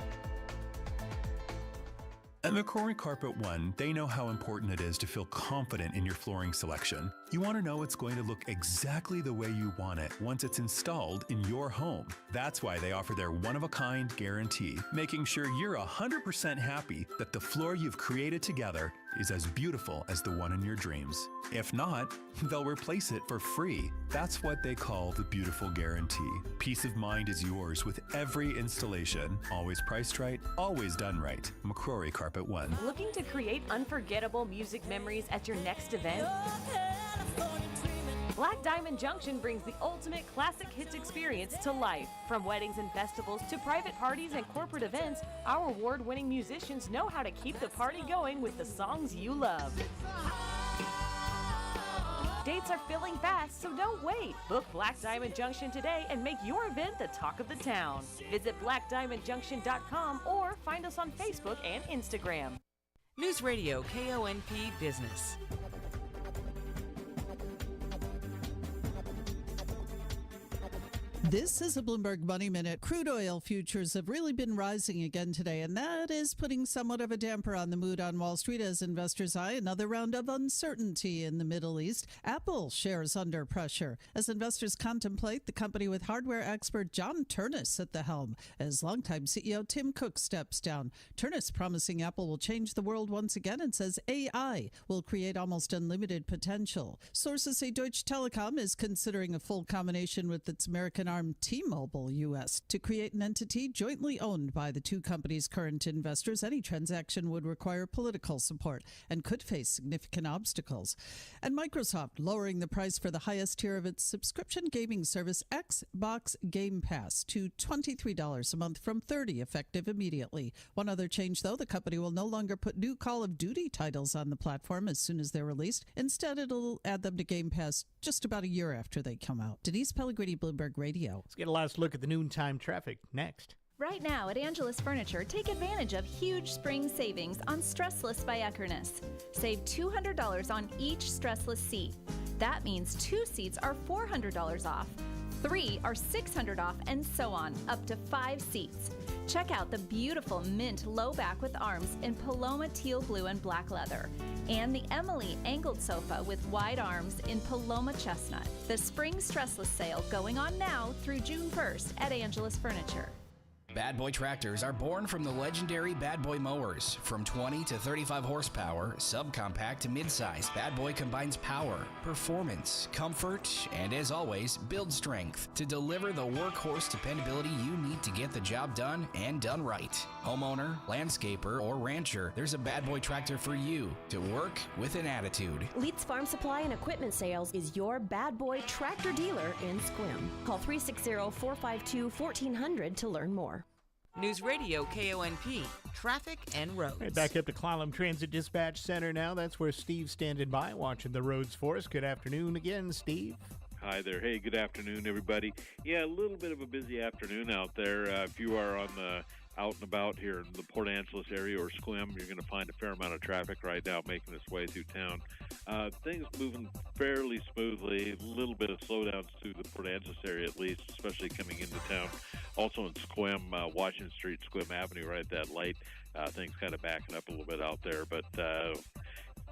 At McCrory Carpet One, they know how important it is to feel confident in your flooring selection. You want to know it's going to look exactly the way you want it once it's installed in your home. That's why they offer their one-of-a-kind guarantee, making sure you're 100% happy that the floor you've created together is as beautiful as the one in your dreams. If not, they'll replace it for free. That's what they call the Beautiful Guarantee. Peace of mind is yours with every installation. Always priced right, always done right. McCrory Carpet One. Looking to create unforgettable music memories at your next event? Black Diamond Junction brings the ultimate classic hits experience to life. From weddings and festivals to private parties and corporate events, our award-winning musicians know how to keep the party going with the songs you love. Dates are filling fast, so don't wait. Book Black Diamond Junction today and make your event the talk of the town. Visit blackdiamondjunction.com or find us on Facebook and Instagram. News Radio KONP Business. This is a Bloomberg Money Minute. Crude oil futures have really been rising again today, and that is putting somewhat of a damper on the mood on Wall Street as investors eye another round of uncertainty in the Middle East. Apple shares under pressure as investors contemplate the company with hardware expert John Ternus at the helm as longtime CEO Tim Cook steps down. Ternus promising Apple will change the world once again and says AI will create almost unlimited potential. Sources say Deutsche Telekom is considering a full combination with its American arm T-Mobile US to create an entity jointly owned by the two companies' current investors. Any transaction would require political support and could face significant obstacles. And Microsoft lowering the price for the highest tier of its subscription gaming service Xbox Game Pass to $23 a month from $30 effective immediately. One other change, though, the company will no longer put new Call of Duty titles on the platform as soon as they're released. Instead, it'll add them to Game Pass just about a year after they come out. Denise Pellegrini, Bloomberg Radio. Let's get a last look at the noontime traffic next. Right now at Angelus Furniture, take advantage of huge spring savings on Stressless by Eckerness. Save $200 on each stressless seat. That means 2 seats are $400 off, 3 are $600 off, and so on, up to 5 seats. Check out the beautiful mint low back with arms in Paloma teal blue and black leather, and the Emily angled sofa with wide arms in Paloma chestnut. The spring stressless sale going on now through June 1st at Angelus Furniture. Bad Boy tractors are born from the legendary Bad Boy mowers. From 20 to 35 horsepower, subcompact to midsize, Bad Boy combines power, performance, comfort, and as always, build strength to deliver the workhorse dependability you need to get the job done and done right. Homeowner, landscaper, or rancher, there's a Bad Boy tractor for you to work with an attitude. Leeds Farm Supply and Equipment Sales is your Bad Boy tractor dealer in Sequim. Call 360-452-1400 to learn more. News Radio KONP, traffic and roads. Right, back up to Clallam Transit Dispatch Center now. That's where Steve's standing by, watching the roads for us. Good afternoon again, Steve. Hi there. Hey, good afternoon, everybody. Yeah, a little bit of a busy afternoon out there. If you are on the out and about here in the Port Angeles area or Sequim, you're going to find a fair amount of traffic right now making its way through town. Things moving fairly smoothly. A little bit of slowdowns through the Port Angeles area at least, especially coming into town. Also in Sequim, Washington Street, Sequim Avenue, right at that light. Things kind of backing up a little bit out there, but a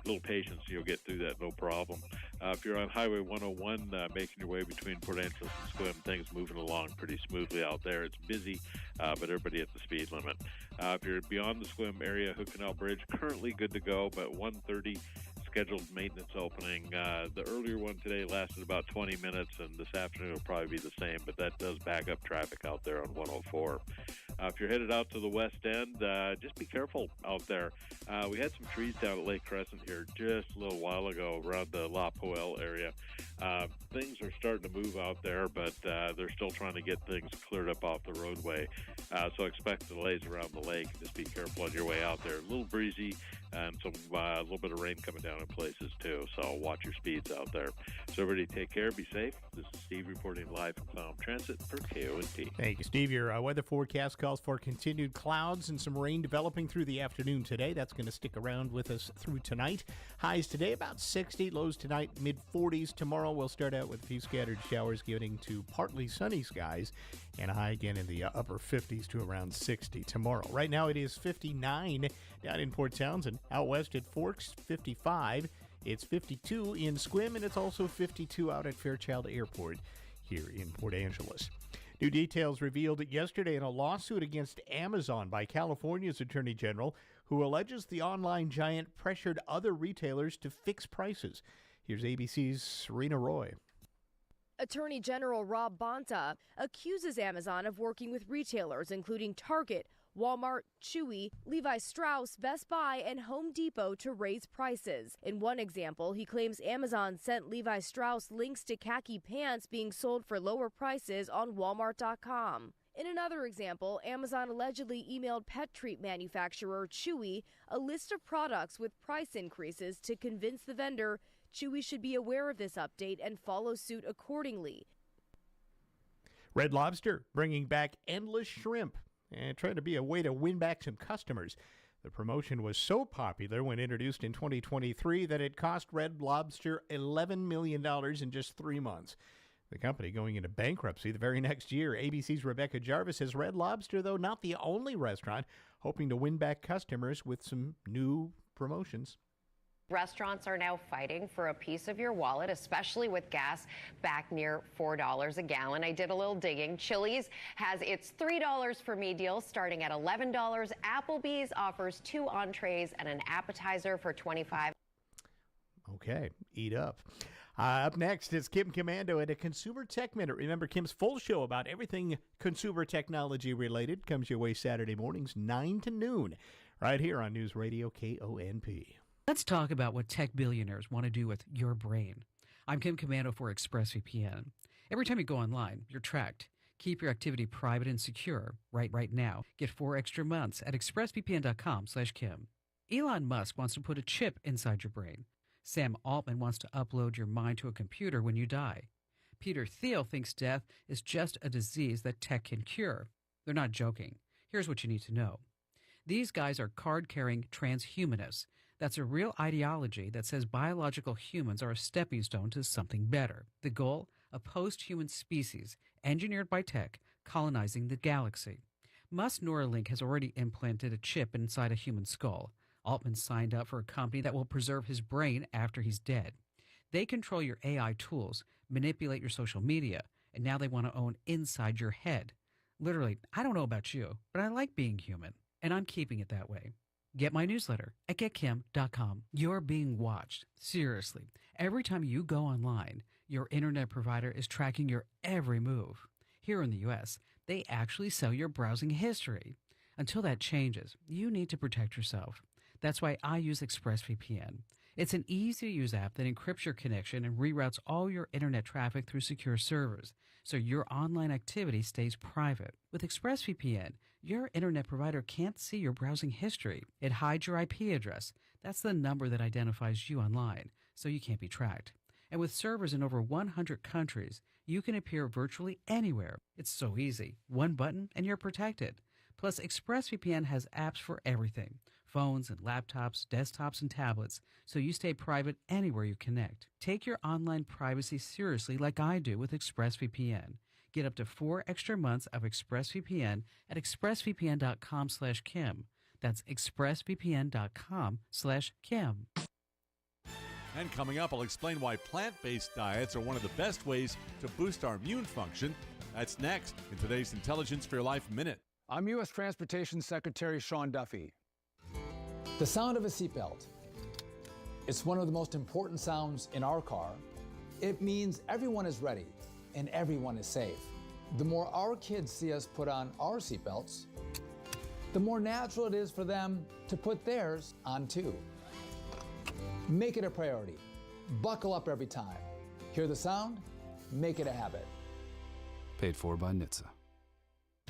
little patience, you'll get through that, no problem. If you're on Highway 101, making your way between Port Angeles and Sequim, things moving along pretty smoothly out there. It's busy, but everybody at the speed limit. If you're beyond the Sequim area, Hood Canal Bridge, currently good to go, but 1:30 scheduled maintenance opening. The earlier one today lasted about 20 minutes, and this afternoon will probably be the same, but that does back up traffic out there on 104. If you're headed out to the west end, just be careful out there. We had some trees down at Lake Crescent here just a little while ago around the La Poelle area. Things are starting to move out there, but they're still trying to get things cleared up off the roadway. So expect delays around the lake. Just be careful on your way out there. A little breezy and some a little bit of rain coming down in places too. So watch your speeds out there. So everybody take care, be safe. This is Steve reporting live from Clallam Transit for KONP. Thank you, Steve. Your weather forecast calls for continued clouds and some rain developing through the afternoon today. That's going to stick around with us through tonight. Highs today about 60, lows tonight mid-40s. Tomorrow we'll start out with a few scattered showers getting to partly sunny skies and a high again in the upper 50s to around 60 tomorrow. Right now it is 59 down in Port Townsend. Out west at Forks, 55. It's 52 in Sequim, and it's also 52 out at Fairchild Airport here in Port Angeles. New details revealed yesterday in a lawsuit against Amazon by California's Attorney General, who alleges the online giant pressured other retailers to fix prices. Here's ABC's Serena Roy. Attorney General Rob Bonta accuses Amazon of working with retailers including Target, Walmart, Chewy, Levi Strauss, Best Buy, and Home Depot to raise prices. In one example, he claims Amazon sent Levi Strauss links to khaki pants being sold for lower prices on Walmart.com. In another example, Amazon allegedly emailed pet treat manufacturer Chewy a list of products with price increases to convince the vendor Chewy should be aware of this update and follow suit accordingly. Red Lobster bringing back endless shrimp and trying to be a way to win back some customers. The promotion was so popular when introduced in 2023 that it cost Red Lobster $11 million in just 3 months. The company going into bankruptcy the very next year. ABC's Rebecca Jarvis says Red Lobster, though not the only restaurant, hoping to win back customers with some new promotions. Restaurants are now fighting for a piece of your wallet, especially with gas back near $4 a gallon. I did a little digging. Chili's has its $3 for me deal starting at $11. Applebee's offers 2 entrees and an appetizer for $25. Okay, eat up. Up next is Kim Commando at a Consumer Tech Minute. Remember, Kim's full show about everything consumer technology related comes your way Saturday mornings, 9 to noon, right here on News Radio KONP. Let's talk about what tech billionaires want to do with your brain. I'm Kim Commando for ExpressVPN. Every time you go online, you're tracked. Keep your activity private and secure right now. Get 4 extra months at expressvpn.com/Kim. Elon Musk wants to put a chip inside your brain. Sam Altman wants to upload your mind to a computer when you die. Peter Thiel thinks death is just a disease that tech can cure. They're not joking. Here's what you need to know. These guys are card-carrying transhumanists. That's a real ideology that says biological humans are a stepping stone to something better. The goal? A post-human species, engineered by tech, colonizing the galaxy. Musk's Neuralink has already implanted a chip inside a human skull. Altman signed up for a company that will preserve his brain after he's dead. They control your AI tools, manipulate your social media, and now they want to own inside your head. Literally, I don't know about you, but I like being human, and I'm keeping it that way. Get my newsletter at getkim.com. You're being watched. Seriously. Every time you go online, your internet provider is tracking your every move. Here in the U.S., they actually sell your browsing history. Until that changes, you need to protect yourself. That's why I use ExpressVPN. It's an easy-to-use app that encrypts your connection and reroutes all your internet traffic through secure servers, so your online activity stays private. With ExpressVPN, your internet provider can't see your browsing history. It hides your IP address. That's the number that identifies you online, so you can't be tracked. And with servers in over 100 countries, you can appear virtually anywhere. It's so easy. One button and you're protected. Plus, ExpressVPN has apps for everything. Phones and laptops, desktops and tablets, so you stay private anywhere you connect. Take your online privacy seriously like I do with ExpressVPN. Get up to 4 extra months of ExpressVPN at expressvpn.com/Kim. That's expressvpn.com/Kim. And coming up, I'll explain why plant-based diets are one of the best ways to boost our immune function. That's next in today's Intelligence for Your Life Minute. I'm U.S. Transportation Secretary Sean Duffy. The sound of a seatbelt. It's one of the most important sounds in our car. It means everyone is ready and everyone is safe. The more our kids see us put on our seatbelts, the more natural it is for them to put theirs on too. Make it a priority. Buckle up every time. Hear the sound? Make it a habit. Paid for by NHTSA.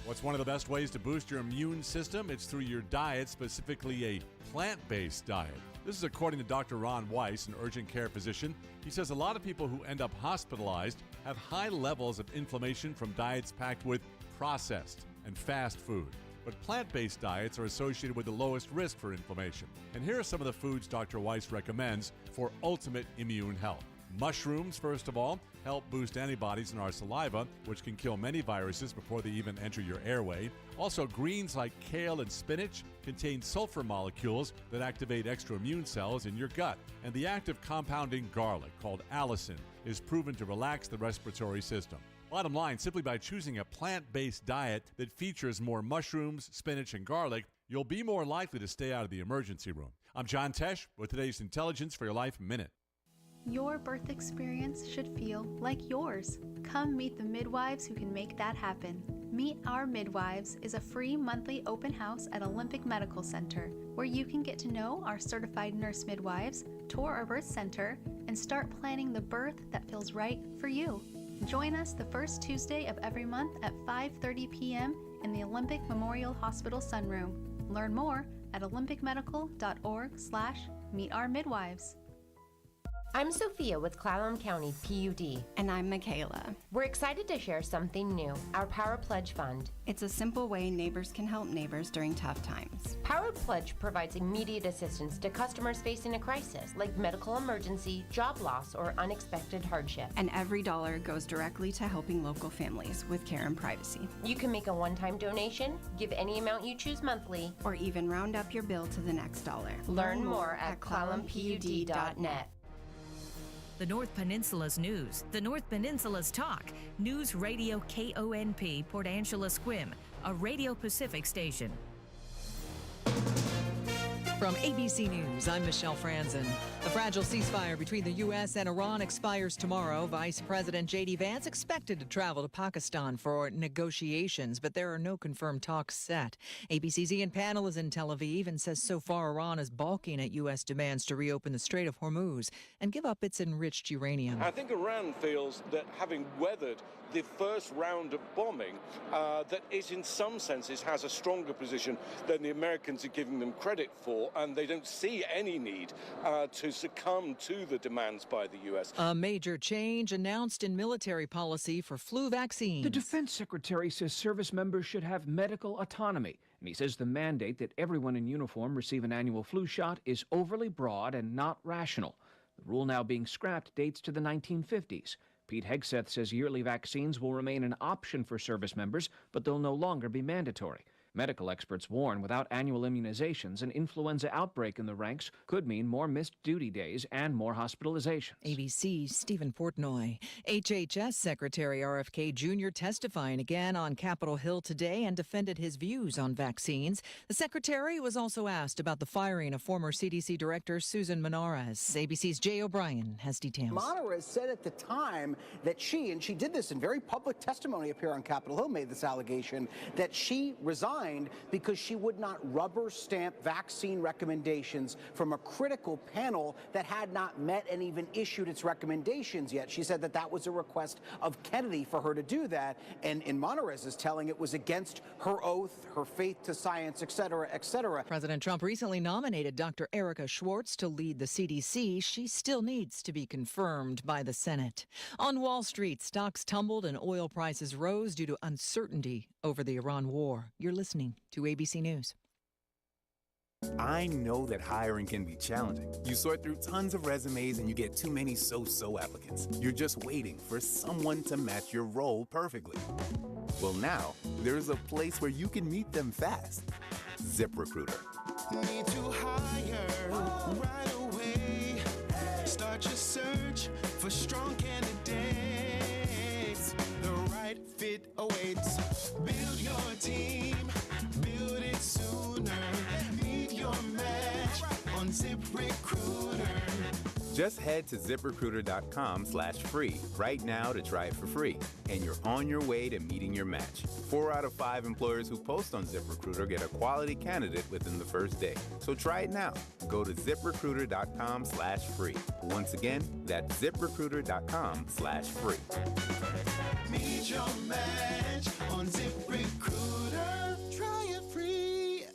What's one of the best ways to boost your immune system? It's through your diet, specifically a plant-based diet. This is according to Dr. Ron Weiss, an urgent care physician. He says a lot of people who end up hospitalized have high levels of inflammation from diets packed with processed and fast food. But plant-based diets are associated with the lowest risk for inflammation. And here are some of the foods Dr. Weiss recommends for ultimate immune health. Mushrooms, first of all, help boost antibodies in our saliva, which can kill many viruses before they even enter your airway. Also, greens like kale and spinach contain sulfur molecules that activate extra immune cells in your gut. And the active compound in garlic, called allicin, is proven to relax the respiratory system. Bottom line, simply by choosing a plant-based diet that features more mushrooms, spinach, and garlic, you'll be more likely to stay out of the emergency room. I'm John Tesh with today's Intelligence for Your Life Minute. Your birth experience should feel like yours. Come meet the midwives who can make that happen. Meet Our Midwives is a free monthly open house at Olympic Medical Center where you can get to know our certified nurse midwives, tour our birth center, and start planning the birth that feels right for you. Join us the first Tuesday of every month at 5:30 p.m. in the Olympic Memorial Hospital Sunroom. Learn more at olympicmedical.org/meetourmidwives. I'm Sophia with Clallam County PUD. And I'm Michaela. We're excited to share something new, our Power Pledge Fund. It's a simple way neighbors can help neighbors during tough times. Power Pledge provides immediate assistance to customers facing a crisis, like medical emergency, job loss, or unexpected hardship. And every dollar goes directly to helping local families with care and privacy. You can make a one-time donation, give any amount you choose monthly, or even round up your bill to the next dollar. Learn more at clallampud.net. The North Peninsula's news, the North Peninsula's talk. News Radio KONP, Port Angeles Squim, a Radio Pacific station. From ABC News, I'm Michelle Franzen. The fragile ceasefire between the U.S. and Iran expires tomorrow. Vice President J.D. Vance expected to travel to Pakistan for negotiations, but there are no confirmed talks set. ABC's Ian Pannell is in Tel Aviv and says so far Iran is balking at U.S. demands to reopen the Strait of Hormuz and give up its enriched uranium. I think Iran feels that having weathered the first round of bombing, that it in some senses has a stronger position than the Americans are giving them credit for, and they don't see any need to succumb to the demands by the U.S. A major change announced in military policy for flu vaccines. The defense secretary says service members should have medical autonomy, and he says the mandate that everyone in uniform receive an annual flu shot is overly broad and not rational. The rule now being scrapped dates to the 1950s. Pete Hegseth says yearly vaccines will remain an option for service members, but they'll no longer be mandatory. Medical experts warn without annual immunizations, an influenza outbreak in the ranks could mean more missed duty days and more hospitalizations. ABC's Stephen Portnoy. HHS Secretary RFK Jr. testifying again on Capitol Hill today and defended his views on vaccines. The secretary was also asked about the firing of former CDC Director Susan Menares. ABC's Jay O'Brien has details. Menares said at the time that she did this in very public testimony up here on Capitol Hill, made this allegation, that she resigned because she would not rubber stamp vaccine recommendations from a critical panel that had not met and even issued its recommendations yet. She said that that was a request of Kennedy for her to do that, and in Menares' telling, it was against her oath, her faith to science, et cetera, et cetera. President Trump recently nominated Dr. Erica Schwartz to lead the CDC. She still needs to be confirmed by the Senate. On Wall Street, stocks tumbled and oil prices rose due to uncertainty over the Iran war. You're listening to ABC News. I know that hiring can be challenging. You sort through tons of resumes and you get too many so-so applicants. You're just waiting for someone to match your role perfectly. Well, now there's a place where you can meet them fast. ZipRecruiter. Need to hire right away. Start your search for strong candidates. The right fit awaits. Build your team. Build it sooner. Meet your match on ZipRecruiter. Just head to ZipRecruiter.com/free right now to try it for free. And you're on your way to meeting your match. 4 out of 5 employers who post on ZipRecruiter get a quality candidate within the first day. So try it now. Go to ZipRecruiter.com/free. Once again, that's ZipRecruiter.com/free. Meet your match on ZipRecruiter. Try it free.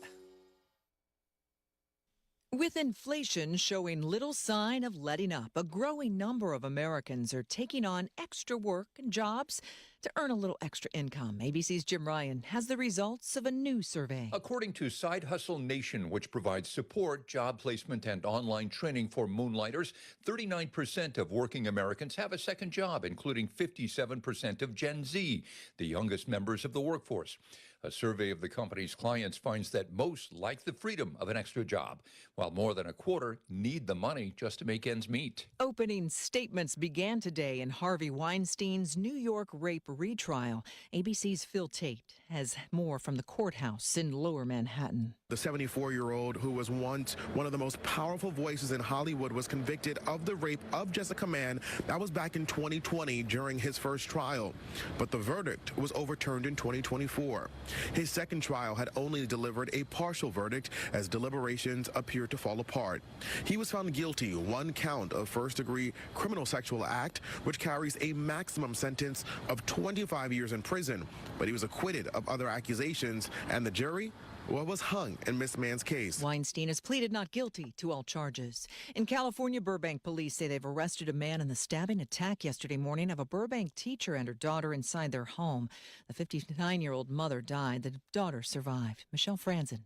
With inflation showing little sign of letting up, a growing number of Americans are taking on extra work and jobs to earn a little extra income. ABC's Jim Ryan has the results of a new survey. According to Side Hustle Nation, which provides support, job placement, and online training for moonlighters, 39% of working Americans have a second job, including 57% of Gen Z, the youngest members of the workforce. A survey of the company's clients finds that most like the freedom of an extra job, while more than a quarter need the money just to make ends meet. Opening statements began today in Harvey Weinstein's New York rape retrial. ABC's Phil Tate has more from the courthouse in Lower Manhattan. The 74-year-old, who was once one of the most powerful voices in Hollywood, was convicted of the rape of Jessica Mann. That was back in 2020 during his first trial. But the verdict was overturned in 2024. His second trial had only delivered a partial verdict as deliberations appeared to fall apart. He was found guilty, one count of first-degree criminal sexual act, which carries a maximum sentence of 25 years in prison. But he was acquitted of other accusations, and the jury was hung in Miss Mann's case. Weinstein has pleaded not guilty to all charges. In California, Burbank police say they've arrested a man in the stabbing attack yesterday morning of a Burbank teacher and her daughter inside their home. The 59-year-old mother died. The daughter survived. Michelle Franzen.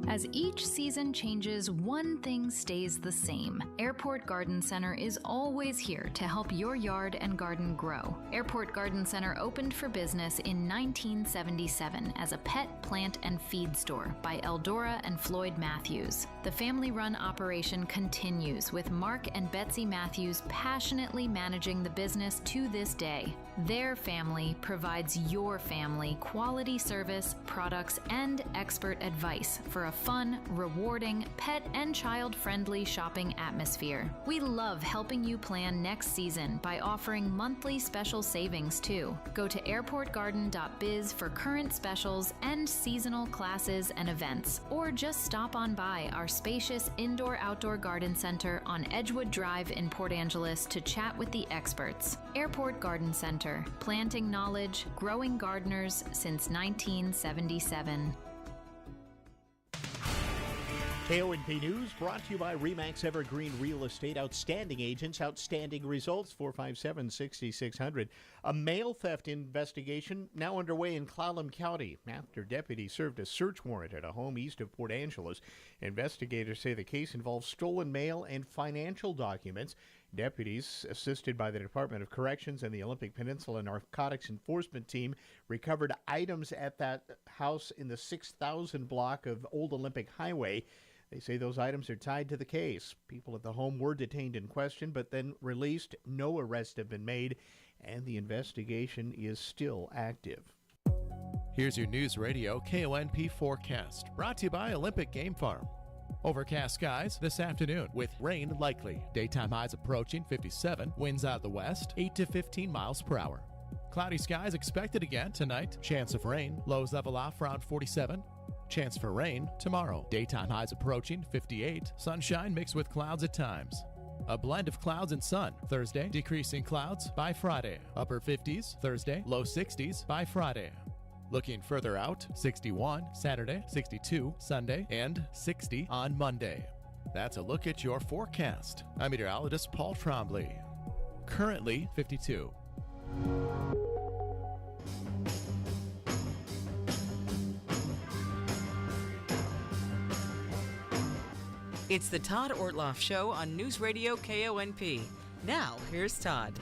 As each season changes, one thing stays the same. Airport Garden Center is always here to help your yard and garden grow. Airport Garden Center opened for business in 1977 as a pet, plant, and feed store by Eldora and Floyd Matthews. The family-run operation continues with Mark and Betsy Matthews passionately managing the business to this day. Their family provides your family quality service, products, and expert advice for a fun, rewarding, pet and child-friendly shopping atmosphere. We love helping you plan next season by offering monthly special savings too. Go to airportgarden.biz for current specials and seasonal classes and events, or just stop on by our spacious indoor-outdoor garden center on Edgewood Drive in Port Angeles to chat with the experts. Airport Garden Center, planting knowledge, growing gardeners since 1977. KONP News brought to you by RE/MAX Evergreen Real Estate. Outstanding agents, outstanding results. 457-6600. A mail theft investigation now underway in Clallam County after deputies served a search warrant at a home east of Port Angeles. Investigators say the case involves stolen mail and financial documents. Deputies, assisted by the Department of Corrections and the Olympic Peninsula Narcotics Enforcement Team, recovered items at that house in the 6,000 block of Old Olympic Highway. They say those items are tied to the case. People at the home were detained in question, but then released. No arrests have been made, and the investigation is still active. Here's your News Radio KONP forecast, brought to you by Olympic Game Farm. Overcast skies this afternoon with rain likely. Daytime highs approaching 57. Winds out of the west 8 to 15 miles per hour. Cloudy skies expected again tonight. Chance of rain. Lows level off around 47. Chance for rain tomorrow. Daytime highs approaching 58. Sunshine mixed with clouds at times. A blend of clouds and sun. Thursday, decreasing clouds by Friday. Upper 50s Thursday, low 60s by Friday. Looking further out, 61 Saturday, 62 Sunday, and 60 on Monday. That's a look at your forecast. I'm meteorologist Paul Trombley. Currently 52. It's the Todd Ortloff Show on News Radio KONP. Now, here's Todd.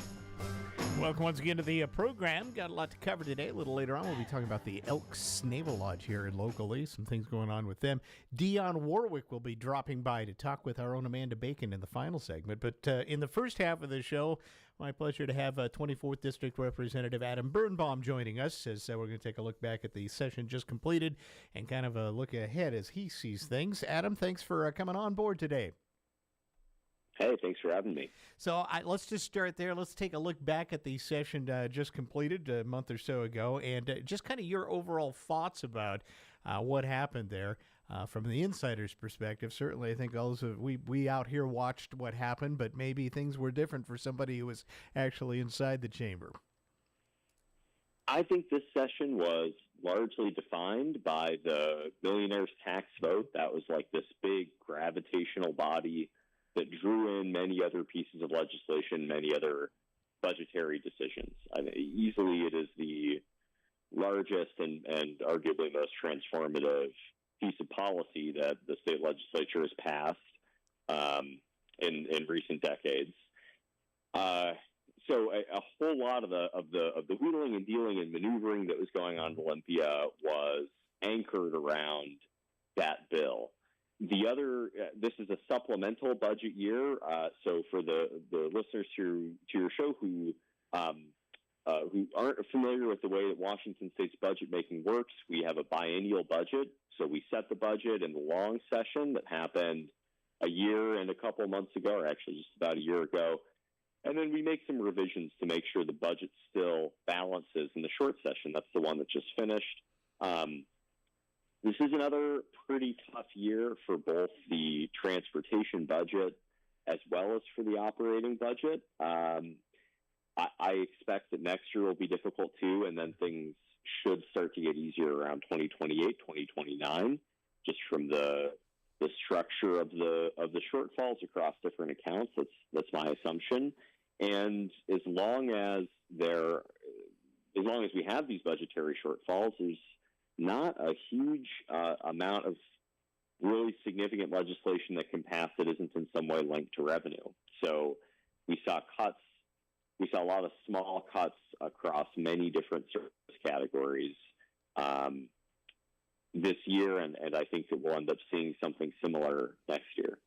Welcome once again to the program. Got a lot to cover today. A little later on, we'll be talking about the Elks Naval Lodge here locally. Some things going on with them. Dionne Warwick will be dropping by to talk with our own Amanda Bacon in the final segment. But in the first half of the show, my pleasure to have 24th District Representative Adam Birnbaum joining us as we're going to take a look back at the session just completed and kind of a look ahead as he sees things. Adam, thanks for coming on board today. Hey, thanks for having me. So let's just start there. Let's take a look back at the session just completed a month or so ago, and just kind of your overall thoughts about what happened there from the insider's perspective. Certainly, I think also we out here watched what happened, but maybe things were different for somebody who was actually inside the chamber. I think this session was largely defined by the millionaire's tax vote. That was like this big gravitational body that drew in many other pieces of legislation, many other budgetary decisions. Easily it is the largest and arguably most transformative piece of policy that the state legislature has passed in recent decades. So a whole lot of the wheeling and dealing and maneuvering that was going on in Olympia was anchored around that bill. The other, this is a supplemental budget year. So for the listeners to your show who aren't familiar with the way that Washington State's budget making works, we have a biennial budget. So we set the budget in the long session that happened a year and a couple of months ago, or actually just about a year ago. And then we make some revisions to make sure the budget still balances in the short session. That's the one that just finished. This is another pretty tough year for both the transportation budget as well as for the operating budget. I expect that next year will be difficult too, and then things should start to get easier around 2028, 2029, just from the structure of the shortfalls across different accounts. That's my assumption. And as long as we have these budgetary shortfalls, there's not a huge amount of really significant legislation that can pass that isn't in some way linked to revenue. So we saw cuts. We saw a lot of small cuts across many different service categories this year, and I think that we'll end up seeing something similar next year.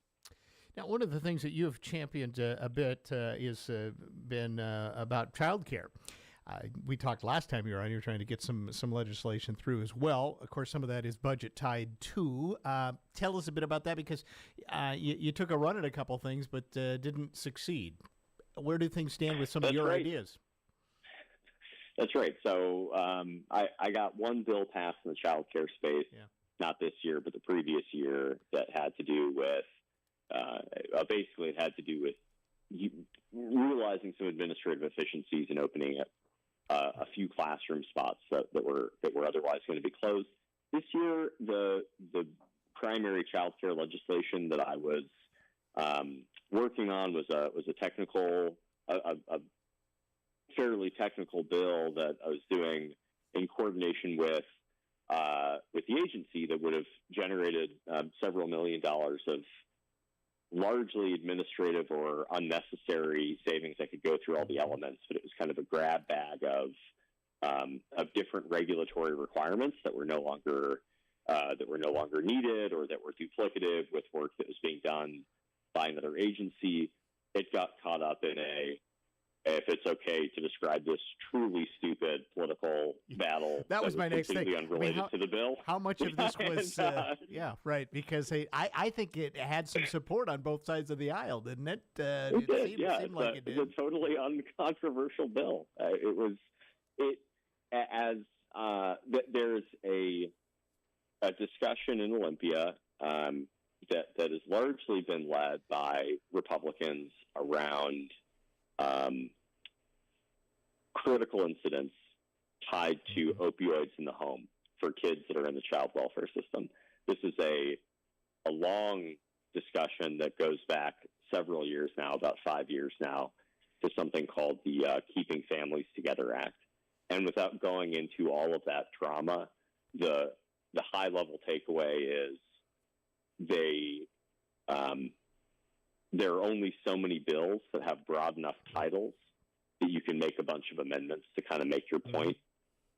Now, one of the things that you have championed a bit is been about childcare. We talked last time you were on, you were trying to get some legislation through as well. Of course, some of that is budget tied too. Tell us a bit about that, because you took a run at a couple things but didn't succeed. Where do things stand with some of your ideas? That's right. So I got one bill passed in the child care space, not this year, but the previous year, that had to do with, basically it had to do with realizing some administrative efficiencies and opening up a few classroom spots that were otherwise going to be closed. This year, the primary child care legislation that I was working on was a fairly technical bill that I was doing in coordination with the agency that would have generated several $1 million of largely administrative or unnecessary savings that could go through all the elements, but it was kind of a grab bag of different regulatory requirements that were no longer needed or that were duplicative with work that was being done by another agency. It got caught up in if it's okay to describe this truly stupid political battle that was my next thing. Unrelated to the bill. How much of this was, yeah, right, because I think it had some support on both sides of the aisle, didn't it? It did, seemed like it did. It's a totally uncontroversial bill. There's a discussion in Olympia that has largely been led by Republicans around critical incidents tied to opioids in the home for kids that are in the child welfare system. This is a long discussion that goes back several years now, about 5 years now, to something called the Keeping Families Together Act. And without going into all of that drama, the high-level takeaway is there are only so many bills that have broad enough titles that you can make a bunch of amendments to kind of make your point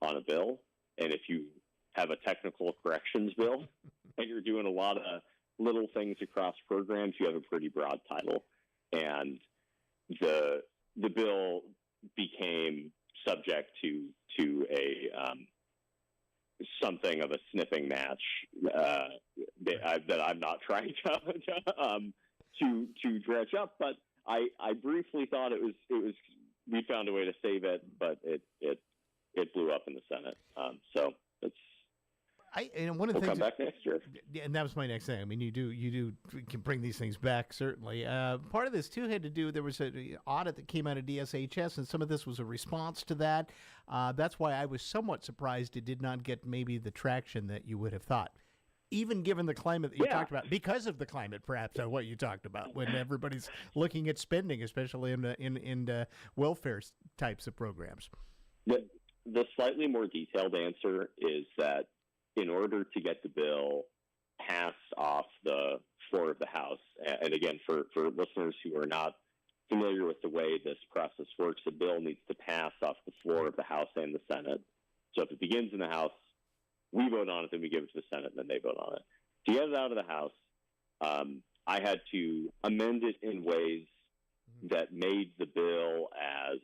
on a bill. And if you have a technical corrections bill and you're doing a lot of little things across programs, you have a pretty broad title. And the bill became subject to a something of a sniffing match that I'm not trying to dredge up, but I briefly thought it was we found a way to save it, but it blew up in the Senate. So it's. One of the we'll things come back next year. And that was my next thing. I mean, you can bring these things back, certainly. Part of this, too, had to do, there was an audit that came out of DSHS, and some of this was a response to that. That's why I was somewhat surprised it did not get maybe the traction that you would have thought, even given the climate that you talked about, because of the climate, perhaps, what you talked about, when everybody's looking at spending, especially in welfare types of programs. The slightly more detailed answer is that in order to get the bill passed off the floor of the House, and again, for listeners who are not familiar with the way this process works, a bill needs to pass off the floor of the House and the Senate. So if it begins in the House, we vote on it, then we give it to the Senate, and then they vote on it. To get it out of the House, I had to amend it in ways that made the bill as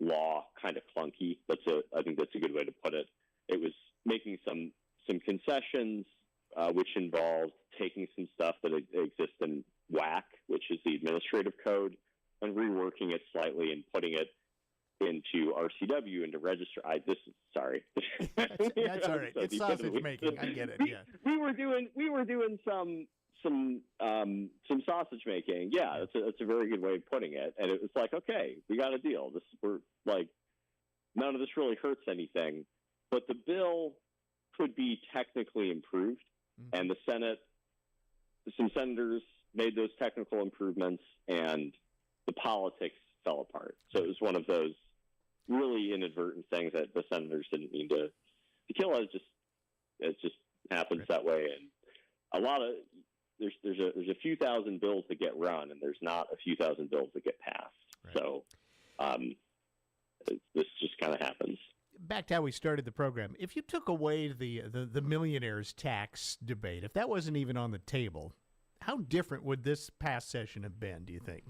law kind of clunky. I think that's a good way to put it. It was making some concessions, which involved taking some stuff that exists in WAC, which is the administrative code, and reworking it slightly and putting it into RCW and to register. Sorry. That's all right. It's sausage making. I get it. Yeah. We were doing some sausage making. Yeah, that's a very good way of putting it. And it was like, okay, we got a deal. We're like, none of this really hurts anything, but the bill could be technically improved, and the Senate, some senators made those technical improvements, and the politics fell apart. So it was one of those really inadvertent things that the senators didn't mean to kill. It just happens that way, and a lot of there's a few thousand bills that get run, and there's not a few thousand bills that get passed. Right. So this just kind of happens. Back to how we started the program, if you took away the millionaires tax debate, if that wasn't even on the table, how different would this past session have been, do you think?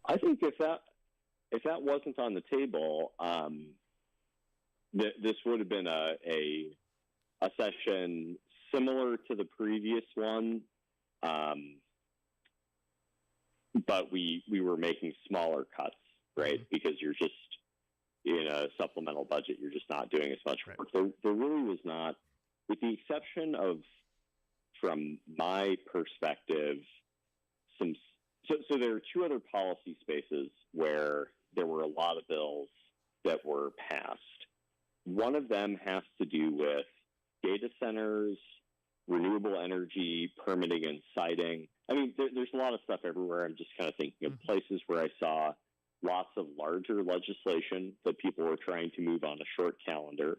I think if that wasn't on the table, this would have been a session similar to the previous one, but we were making smaller cuts, right? Because you're just in a supplemental budget, you're just not doing as much work. There really was not, with the exception of, from my perspective, so there are two other policy spaces where there were a lot of bills that were passed. One of them has to do with data centers, renewable energy, permitting and siting. I mean, there's a lot of stuff everywhere. I'm just kind of thinking of places where I saw lots of larger legislation that people were trying to move on a short calendar.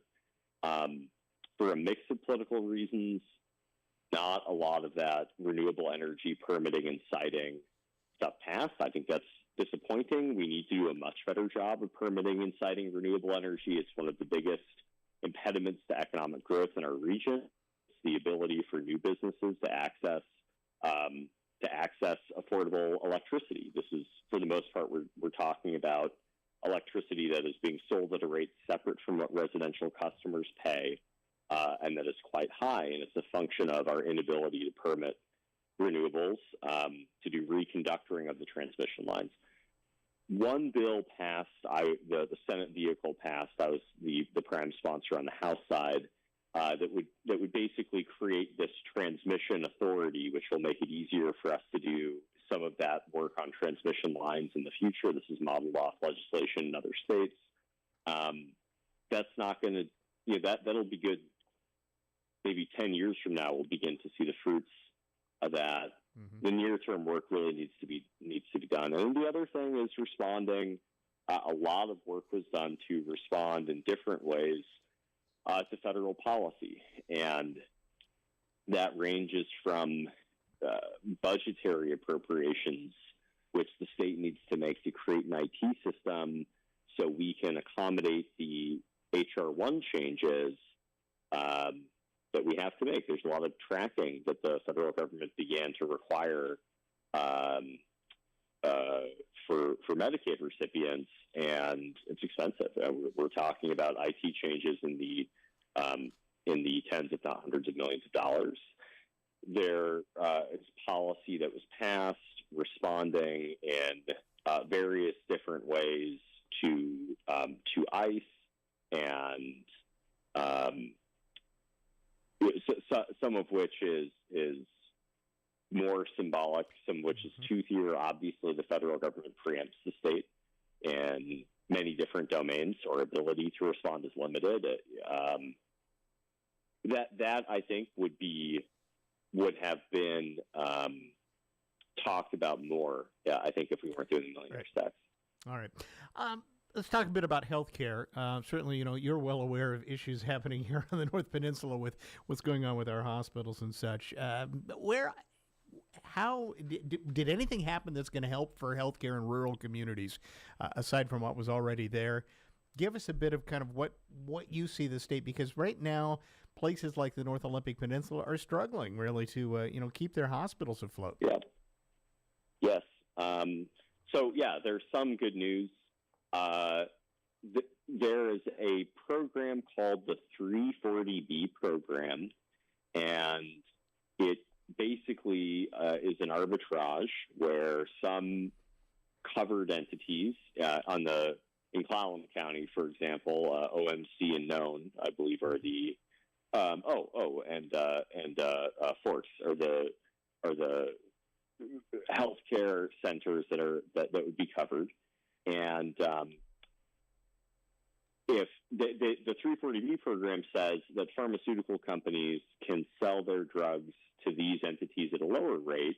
For a mix of political reasons, not a lot of that renewable energy permitting and siting stuff passed. I think that's disappointing. We need to do a much better job of permitting and siting renewable energy. It's one of the biggest impediments to economic growth in our region. It's the ability for new businesses to access affordable electricity. This is, for the most part, we're talking about electricity that is being sold at a rate separate from what residential customers pay, and that is quite high. And it's a function of our inability to permit renewables, to do reconductoring of the transmission lines. One bill passed, the Senate vehicle passed. I was the prime sponsor on the House side, that would basically create this transmission authority, which will make it easier for us to do some of that work on transmission lines in the future. This is modeled off legislation in other states. That's not going to, that'll be good. Maybe 10 years from now, we'll begin to see the fruits of that. Mm-hmm. The near-term work really needs to be done. And the other thing is responding. A lot of work was done to respond in different ways to federal policy, and that ranges from budgetary appropriations, which the state needs to make to create an IT system so we can accommodate the HR 1 changes that we have to make. There's a lot of tracking that the federal government began to require for Medicaid recipients, and it's expensive. We're talking about IT changes in the tens, if not hundreds of millions of dollars. There is policy that was passed responding in various different ways to ICE, and some of which is more symbolic, some of which is toothier. Obviously, the federal government preempts the state in many different domains. Our ability to respond is limited. That I think would have been talked about more. Yeah, I think if we weren't doing the millionaire tax. All right. Let's talk a bit about healthcare. Certainly, you're well aware of issues happening here on the North Peninsula with what's going on with our hospitals and such. How did anything happen that's going to help for healthcare in rural communities, aside from what was already there? Give us a bit of kind of what you see the state, because right now places like the North Olympic Peninsula are struggling really to keep their hospitals afloat. Yeah. Yes. There's some good news. There is a program called the 340B program, and it basically is an arbitrage where some covered entities in Clallam County, for example, OMC and Known, I believe, are the Forks are the healthcare centers that would be covered. And if the 340B program says that pharmaceutical companies can sell their drugs to these entities at a lower rate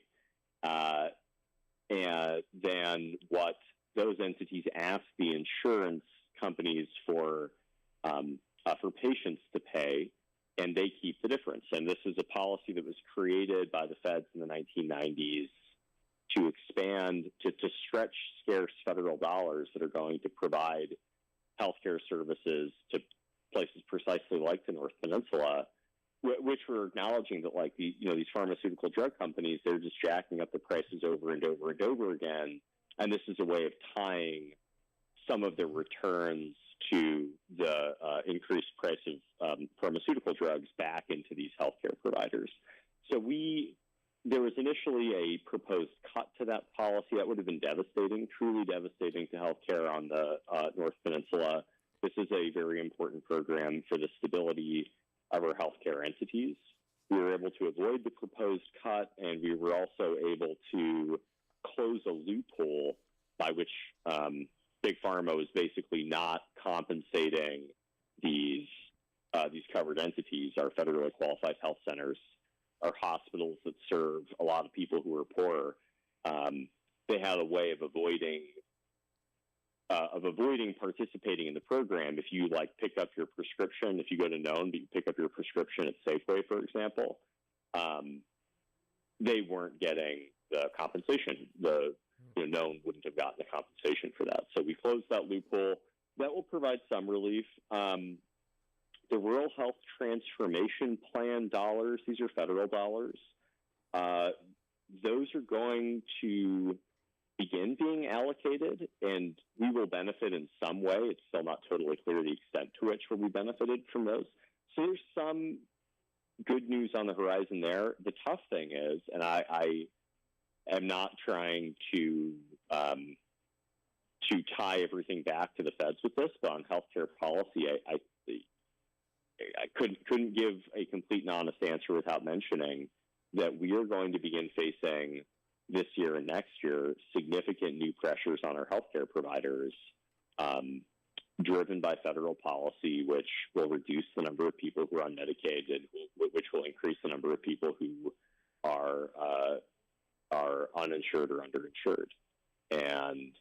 than what those entities ask the insurance companies for patients to pay, and they keep the difference. And this is a policy that was created by the feds in the 1990s to expand, to stretch scarce federal dollars that are going to provide healthcare services to places precisely like the North Peninsula, which we're acknowledging that, like, these pharmaceutical drug companies, they're just jacking up the prices over and over and over again. And this is a way of tying some of their returns to the increased price of pharmaceutical drugs back into these healthcare providers. So there was initially a proposed cut to that policy that would have been devastating, truly devastating to healthcare on the North Peninsula. This is a very important program for the stability of our healthcare entities. We were able to avoid the proposed cut, and we were also able to close a loophole by which Big Pharma was basically not compensating these covered entities, our federally qualified health centers, our hospitals that serve a lot of people who are poor. They had a way of avoiding participating in the program. If you pick up your prescription, if you go to Known, but you pick up your prescription at Safeway, for example, they weren't getting the compensation. No one wouldn't have gotten the compensation for that. So we closed that loophole. That will provide some relief. The Rural Health Transformation Plan dollars, these are federal dollars, those are going to begin being allocated, and we will benefit in some way. It's still not totally clear the extent to which we'll be benefited from those. So there's some good news on the horizon there. The tough thing is, and I am not trying to tie everything back to the feds with this, but on healthcare policy, I couldn't give a complete and honest answer without mentioning that we are going to begin facing this year and next year significant new pressures on our healthcare providers, driven by federal policy, which will reduce the number of people who are on Medicaid, and which will increase the number of people who are uninsured or underinsured, and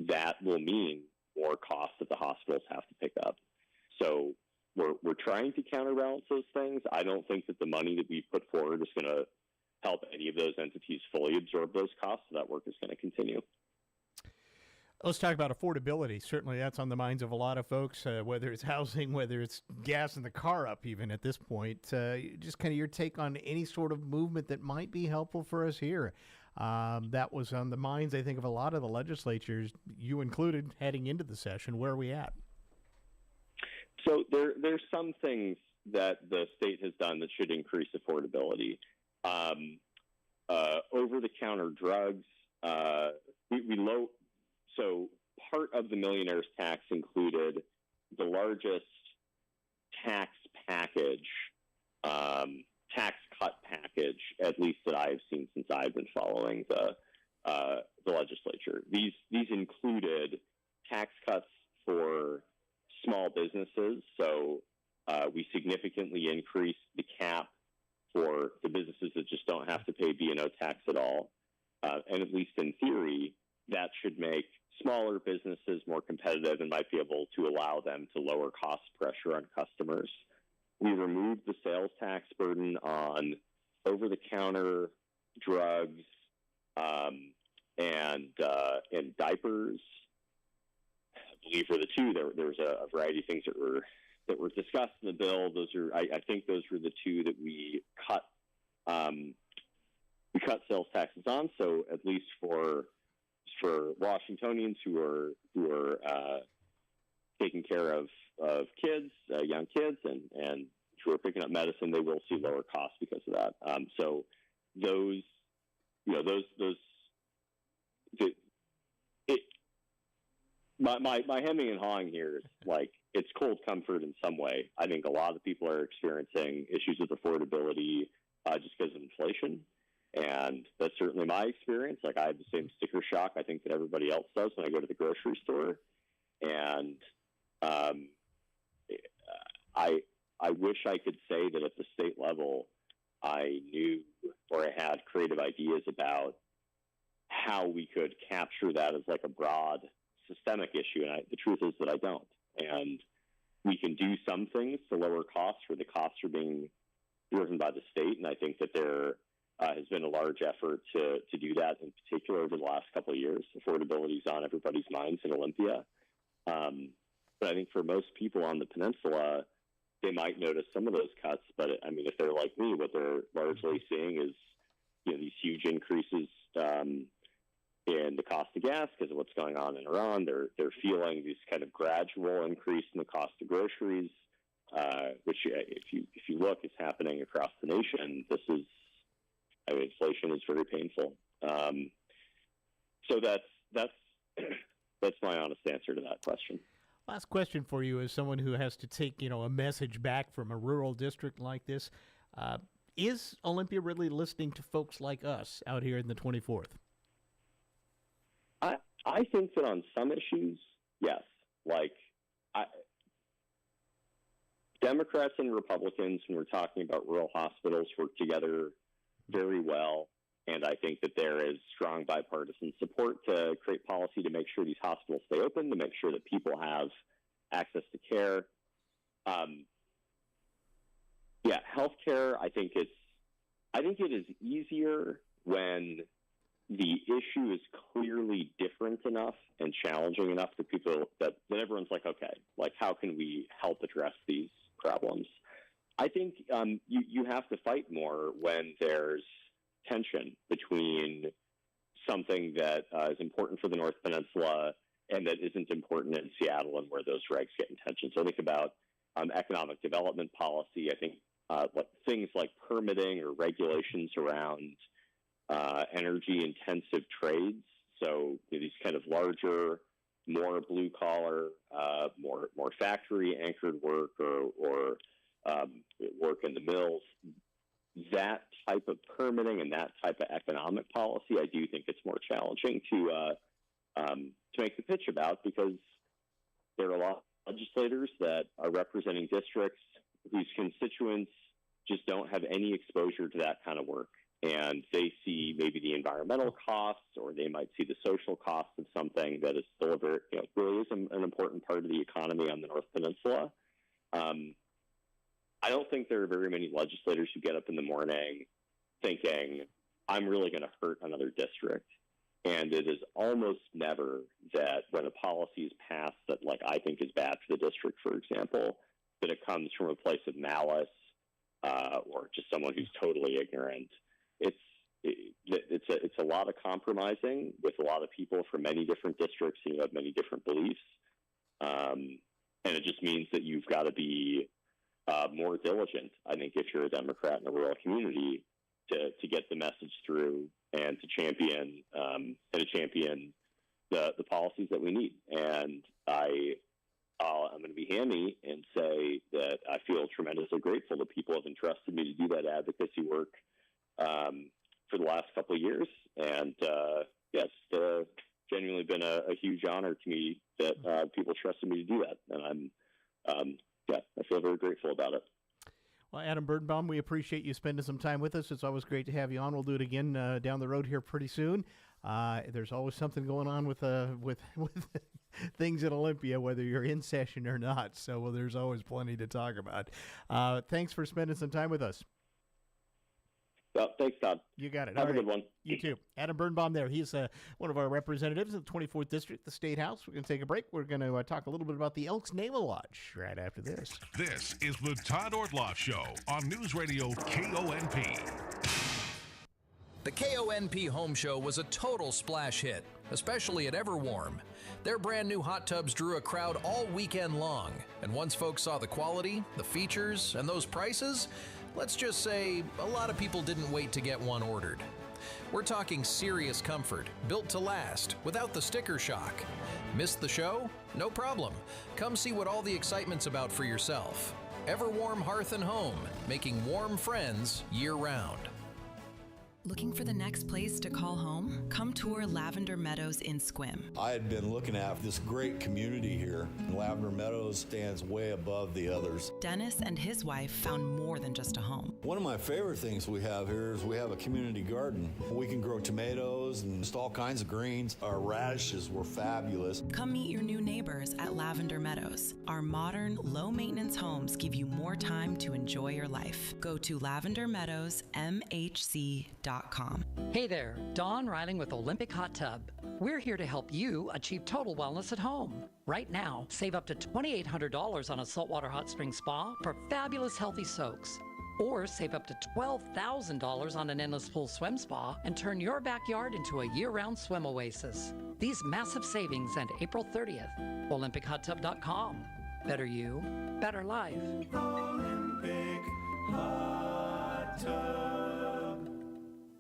that will mean more costs that the hospitals have to pick up. So we're trying to counterbalance those things. I don't think that the money that we put forward is going to help any of those entities fully absorb those costs. So that work is going to continue. Let's talk about affordability. Certainly that's on the minds of a lot of folks, whether it's housing, whether it's gas in the car up even at this point. Just kind of your take on any sort of movement that might be helpful for us here. That was on the minds, I think, of a lot of the legislatures, you included, heading into the session. Where are we at? So there's some things that the state has done that should increase affordability. Over-the-counter drugs, so part of the millionaire's tax included the largest tax package, tax cut package, at least that I've seen since I've been following the legislature. These included tax cuts for small businesses. So we significantly increased the cap for the businesses that just don't have to pay B&O tax at all. And at least in theory, that should make smaller businesses more competitive and might be able to allow them to lower cost pressure on customers. We removed the sales tax burden on over-the-counter drugs and diapers. I believe were the two. There was a variety of things that were discussed in the bill. I think those were the two that we cut sales taxes on. So at least for Washingtonians who are taking care of kids, young kids, and who are picking up medicine, they will see lower costs because of that. So my hemming and hawing here is like it's cold comfort in some way. I think a lot of people are experiencing issues with affordability just because of inflation. And that's certainly my experience. Like I have the same sticker shock, I think, that everybody else does when I go to the grocery store. And I wish I could say that at the state level, I knew or I had creative ideas about how we could capture that as like a broad systemic issue. And the truth is that I don't. And we can do some things to lower costs where the costs are being driven by the state. And I think that there has been a large effort to do that, in particular over the last couple of years. Affordability is on everybody's minds in Olympia. But I think for most people on the peninsula, they might notice some of those cuts. But I mean, if they're like me, what they're largely seeing is, these huge increases in the cost of gas because of what's going on in Iran. They're feeling this kind of gradual increase in the cost of groceries, which, if you look, is happening across the nation. Inflation is very painful. So that's my honest answer to that question. Last question for you, as someone who has to take, a message back from a rural district like this. Is Olympia really listening to folks like us out here in the 24th? I think that on some issues, yes. Democrats and Republicans, when we're talking about rural hospitals, work together very well. And I think that there is strong bipartisan support to create policy to make sure these hospitals stay open, to make sure that people have access to care. Healthcare, I think I think it is easier when the issue is clearly different enough and challenging enough to people that everyone's like, okay, like how can we help address these problems? I think you have to fight more when there's tension between something that is important for the North Peninsula and that isn't important in Seattle and where those regs get in tension. So think about economic development policy. I think things like permitting or regulations around energy-intensive trades. So these kind of larger, more blue-collar, more factory-anchored work or work in the mills. That type of permitting and that type of economic policy, I do think it's more challenging to make the pitch about, because there are a lot of legislators that are representing districts whose constituents just don't have any exposure to that kind of work. And they see maybe the environmental costs, or they might see the social costs of something that is still really is an important part of the economy on the North Peninsula. I don't think there are very many legislators who get up in the morning thinking, I'm really going to hurt another district. And it is almost never that when a policy is passed that, like, I think is bad for the district, for example, that it comes from a place of malice or just someone who's totally ignorant. It's a lot of compromising with a lot of people from many different districts and who have many different beliefs. And it just means that you've got to be more diligent, I think, if you're a Democrat in a rural community, to get the message through and to champion the policies that we need. And I'm going to be hammy and say that I feel tremendously grateful that people have entrusted me to do that advocacy work for the last couple of years. And it's genuinely been a huge honor to me that people trusted me to do that. And I feel very grateful about it. Well, Adam Birnbaum, we appreciate you spending some time with us. It's always great to have you on. We'll do it again down the road here pretty soon. There's always something going on with things at Olympia, whether you're in session or not. So there's always plenty to talk about. Thanks for spending some time with us. Well, thanks, Todd. You got it. Have a good one. You too. Adam Birnbaum there. He's one of our representatives in the 24th District, the State House. We're going to take a break. We're going to talk a little bit about the Elks Naval Lodge right after this. This is the Todd Ortloff Show on News Radio KONP. The KONP Home Show was a total splash hit, especially at Everwarm. Their brand new hot tubs drew a crowd all weekend long. And once folks saw the quality, the features, and those prices, let's just say a lot of people didn't wait to get one ordered. We're talking serious comfort, built to last, without the sticker shock. Missed the show? No problem. Come see what all the excitement's about for yourself. Everwarm Hearth and Home, making warm friends year-round. Looking for the next place to call home? Come tour Lavender Meadows in Sequim. I had been looking at this great community here. Lavender Meadows stands way above the others. Dennis and his wife found more than just a home. One of my favorite things we have here is we have a community garden. We can grow tomatoes and just all kinds of greens. Our radishes were fabulous. Come meet your new neighbors at Lavender Meadows. Our modern, low-maintenance homes give you more time to enjoy your life. Go to lavendermeadowsmhc.com. Hey there, Dawn Riling with Olympic Hot Tub. We're here to help you achieve total wellness at home. Right now, save up to $2,800 on a saltwater hot spring spa for fabulous healthy soaks. Or save up to $12,000 on an endless pool swim spa and turn your backyard into a year-round swim oasis. These massive savings end April 30th. OlympicHotTub.com. Better you, better life. Olympic Hot Tub.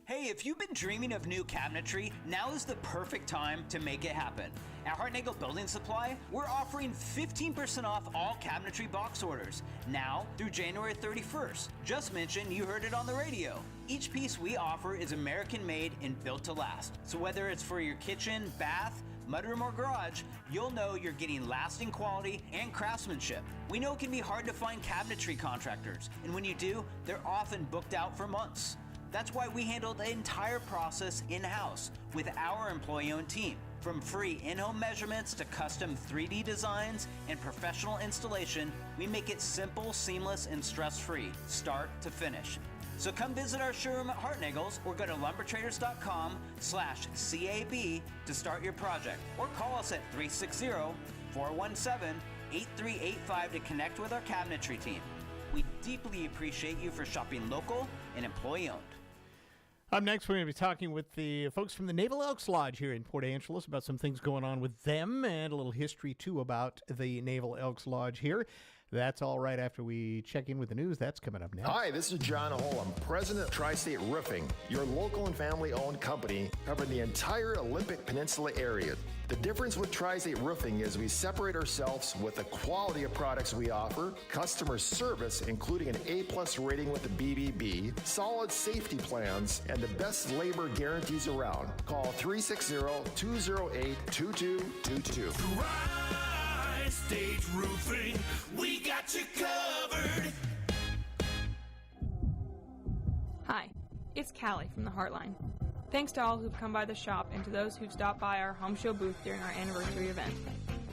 Hey, if you've been dreaming of new cabinetry, now is the perfect time to make it happen. At Hartnagel Building Supply, we're offering 15% off all cabinetry box orders, now through January 31st. Just mention you heard it on the radio. Each piece we offer is American-made and built to last. So whether it's for your kitchen, bath, mudroom, or garage, you'll know you're getting lasting quality and craftsmanship. We know it can be hard to find cabinetry contractors, and when you do, they're often booked out for months. That's why we handle the entire process in-house with our employee-owned team. From free in-home measurements to custom 3D designs and professional installation, we make it simple, seamless, and stress-free, start to finish. So come visit our showroom at Hartnagel's or go to lumbertraders.com/CAB to start your project. Or call us at 360-417-8385 to connect with our cabinetry team. We deeply appreciate you for shopping local and employee-owned. Up next, we're going to be talking with the folks from the Naval Elks Lodge here in Port Angeles about some things going on with them and a little history, too, about the Naval Elks Lodge here. That's all right after we check in with the news. That's coming up next. Hi, this is John Hull. I'm president of Tri-State Roofing, your local and family-owned company covering the entire Olympic Peninsula area. The difference with Tri-State Roofing is we separate ourselves with the quality of products we offer, customer service, including an A+ rating with the BBB, solid safety plans, and the best labor guarantees around. Call 360-208-2222. Tri-State Roofing, we got you covered. Hi, it's Callie from the Heartline. Thanks to all who've come by the shop and to those who've stopped by our home show booth during our anniversary event.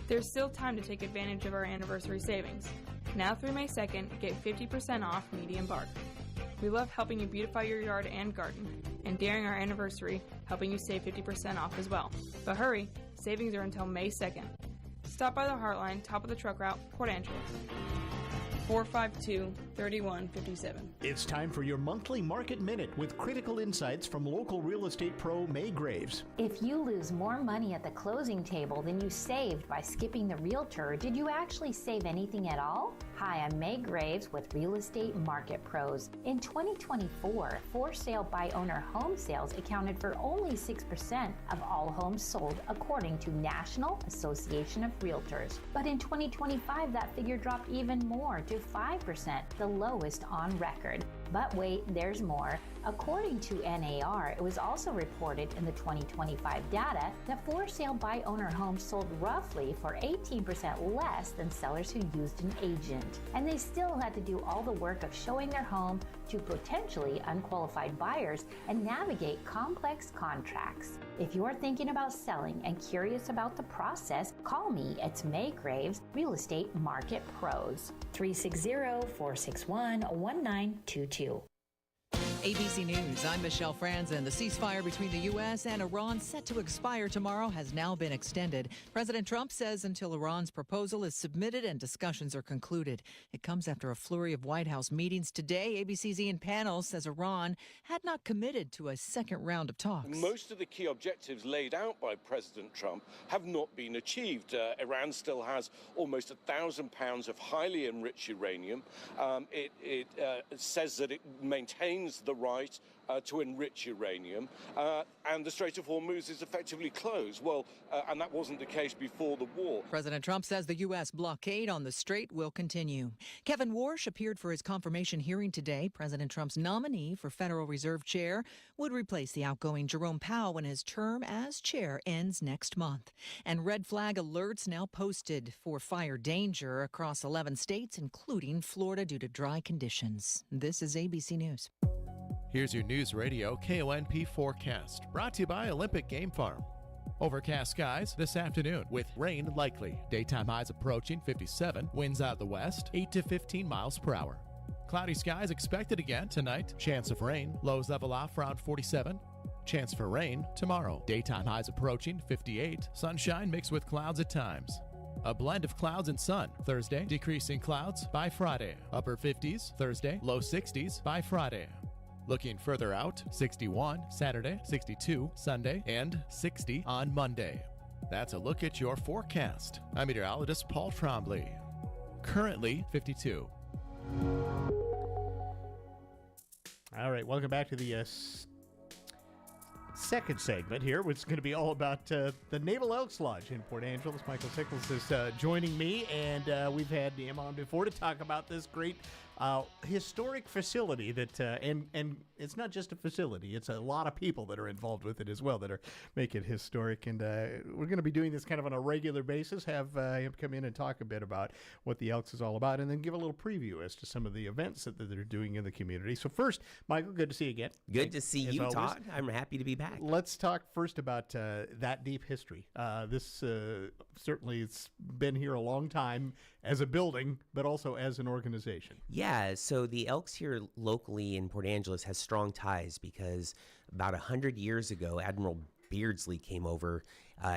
There's still time to take advantage of our anniversary savings. Now through May 2nd, get 50% off medium bark. We love helping you beautify your yard and garden, and during our anniversary, helping you save 50% off as well. But hurry, savings are until May 2nd. Stop by the Heartline, top of the truck route, Port Angeles. 452-3157. It's time for your monthly Market Minute with critical insights from local real estate pro May Graves. If you lose more money at the closing table than you saved by skipping the realtor, did you actually save anything at all? Hi, I'm May Graves with Real Estate Market Pros. In 2024, for sale by owner home sales accounted for only 6% of all homes sold, according to National Association of Realtors. But in 2025, that figure dropped even more to 5%, the lowest on record. But wait, there's more. According to NAR, it was also reported in the 2025 data that for sale by owner homes sold roughly for 18% less than sellers who used an agent. And they still had to do all the work of showing their home to potentially unqualified buyers and navigate complex contracts. If you're thinking about selling and curious about the process, call me. It's May Graves, Real Estate Market Pros. 360-461-1922. ABC News, I'm Michelle Franzen. The ceasefire between the U.S. and Iran set to expire tomorrow has now been extended. President Trump says until Iran's proposal is submitted and discussions are concluded. It comes after a flurry of White House meetings today. ABC's Ian Pannell says Iran had not committed to a second round of talks. Most of the key objectives laid out by President Trump have not been achieved. Iran still has almost 1,000 pounds of highly enriched uranium. It says that it maintains the right to enrich uranium, and the Strait of Hormuz is effectively closed. Well, and that wasn't the case before the war. President Trump says the U.S. blockade on the strait will continue. Kevin Warsh appeared for his confirmation hearing today. President Trump's nominee for Federal Reserve Chair would replace the outgoing Jerome Powell when his term as chair ends next month. And red flag alerts now posted for fire danger across 11 states, including Florida, due to dry conditions. This is ABC News. Here's your News Radio KONP forecast, brought to you by Olympic Game Farm. Overcast skies this afternoon with rain likely. Daytime highs approaching 57, winds out of the west 8 to 15 miles per hour. Cloudy skies expected again tonight. Chance of rain, lows level off around 47. Chance for rain tomorrow. Daytime highs approaching 58, sunshine mixed with clouds at times. A blend of clouds and sun. Thursday, decreasing clouds by Friday. Upper 50s Thursday, low 60s by Friday. Looking further out, 61 Saturday, 62 Sunday, and 60 on Monday. That's a look at your forecast. I'm meteorologist Paul Trombley. Currently 52. All right, welcome back to the second segment here, which is going to be all about the Naval Elks Lodge in Port Angeles. Michael Sickles is joining me, and we've had him on before to talk about this great historic facility that, and it's not just a facility, it's a lot of people that are involved with it as well that are make it historic. And we're going to be doing this kind of on a regular basis, have him come in and talk a bit about what the Elks is all about, and then give a little preview as to some of the events that they're doing in the community. So first, Michael, good to see you again. Good to see you, Todd. I'm happy to be back. Let's talk first about that deep history. This certainly it's been here a long time as a building, but also as an organization. Yeah, Yeah, so the Elks here locally in Port Angeles has strong ties because about 100 years ago, Admiral Beardsley came over.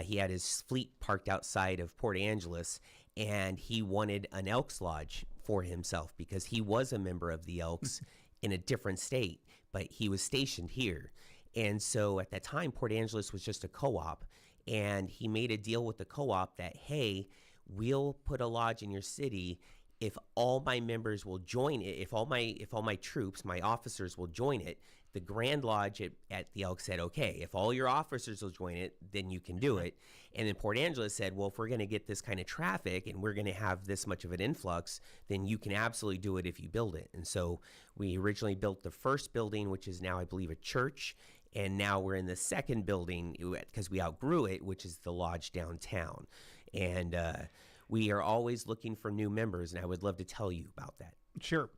He had his fleet parked outside of Port Angeles, and he wanted an Elks Lodge for himself because he was a member of the Elks in a different state, but he was stationed here. And so at that time, Port Angeles was just a co-op, and he made a deal with the co-op that, hey, we'll put a lodge in your city if all my members will join it, if all my troops, my officers will join it. The Grand Lodge at the Elk said, okay, if all your officers will join it, then you can do it. And then Port Angeles said, well, if we're going to get this kind of traffic and we're going to have this much of an influx, then you can absolutely do it if you build it. And so we originally built the first building, which is now, I believe, a church. And now we're in the second building because we outgrew it, which is the lodge downtown. And we are always looking for new members, and I would love to tell you about that. Sure.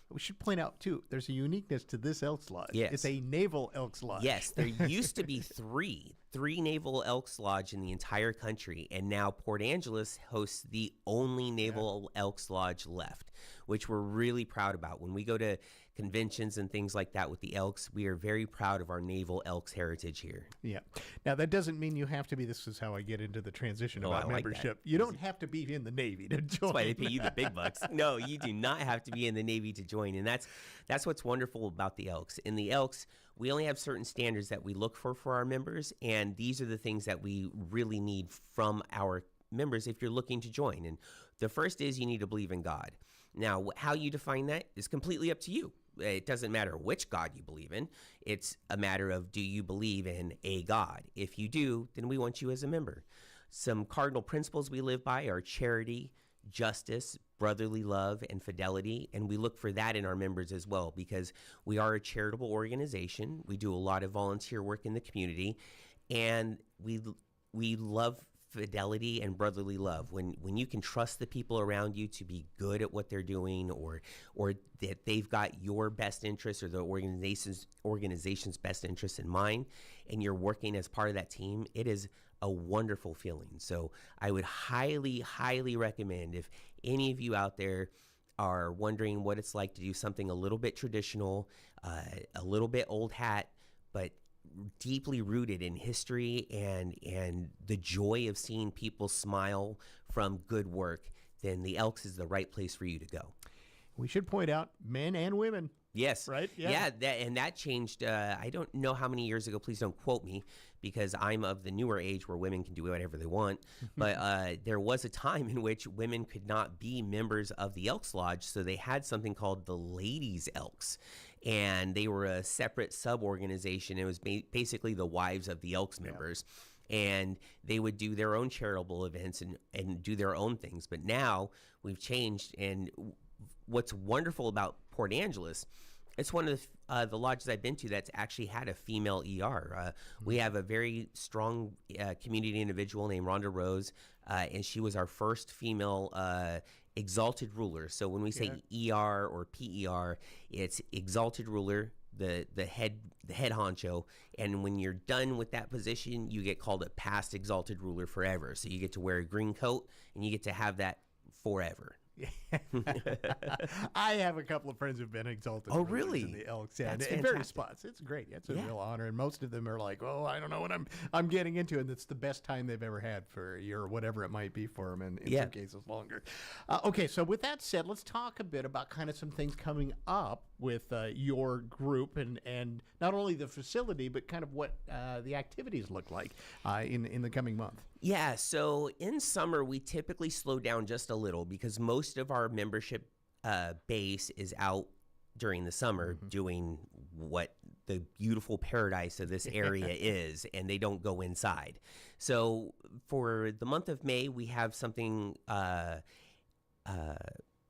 We should point out, too, there's a uniqueness to this Elks Lodge. Yes. It's a Naval Elks Lodge. Yes, there used to be three Naval Elks Lodge in the entire country, and now Port Angeles hosts the only Naval Elks Lodge left, which we're really proud about. When we go to conventions and things like that with the Elks, we are very proud of our Naval Elks heritage here. Yeah. Now, that doesn't mean you have to be, this is how I get into the transition about membership. You don't have to be in the Navy to join. That's why they pay you the big bucks. No, you do not have to be in the Navy to join, and that's what's wonderful about the Elks. In the Elks, we only have certain standards that we look for our members, and these are the things that we really need from our members if you're looking to join. And the first is you need to believe in God. Now, how you define that is completely up to you. It doesn't matter which God you believe in. It's a matter of, do you believe in a God? If you do, then we want you as a member. Some cardinal principles we live by are charity, justice, brotherly love, and fidelity. And we look for that in our members as well because we are a charitable organization. We do a lot of volunteer work in the community. And we love fidelity and brotherly love. When you can trust the people around you to be good at what they're doing, or that they've got your best interest or the organization's best interest in mind, and you're working as part of that team, it is a wonderful feeling. So I would highly, highly recommend, if any of you out there are wondering what it's like to do something a little bit traditional, a little bit old hat, but deeply rooted in history and the joy of seeing people smile from good work, then the Elks is the right place for you to go. We should point out men and women. Yes. Right? Yeah, that changed, I don't know how many years ago, please don't quote me, because I'm of the newer age where women can do whatever they want. But there was a time in which women could not be members of the Elks Lodge, so they had something called the Ladies Elks. And they were a separate sub-organization. It was basically the wives of the Elks members. And they would do their own charitable events and do their own things. But now we've changed, and what's wonderful about Port Angeles, it's one of the lodges I've been to that's actually had a female ER. We have a very strong community individual named Rhonda Rose, and she was our first female exalted ruler. So when we say ER or PER, it's exalted ruler, the head honcho, and when you're done with that position, you get called a past exalted ruler forever. So you get to wear a green coat, and you get to have that forever. I have a couple of friends who've been exalted. Oh, really? In the Elks, yeah, That's in various spots. It's great. It's a real honor, and most of them are like, "Oh, I don't know what I'm getting into," and it's the best time they've ever had for a year or whatever it might be for them, and in some cases longer. Okay, so with that said, let's talk a bit about kind of some things coming up with your group, and not only the facility, but kind of what the activities look like in the coming month. Yeah, so in summer, we typically slow down just a little because most of our membership base is out during the summer doing what the beautiful paradise of this area is, and they don't go inside. So for the month of May, we have something,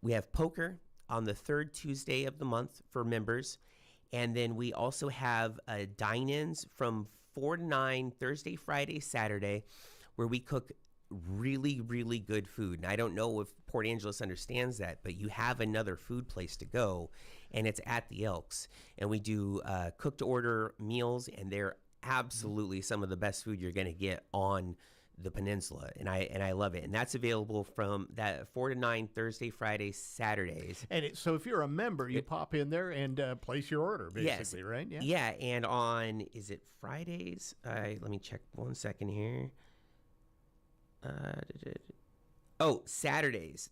we have poker on the third Tuesday of the month for members, and then we also have dine-ins from 4 to 9, Thursday, Friday, Saturday, where we cook really, really good food. And I don't know if Port Angeles understands that, but you have another food place to go, and it's at the Elks. And we do cook-to-order meals, and they're absolutely some of the best food you're going to get on the peninsula, and I love it. And that's available from that 4 to 9 Thursday, Friday, Saturdays. And so if you're a member, you pop in there and place your order, basically, right? Yeah, and on, is it Fridays? Let me check 1 second here. Saturdays.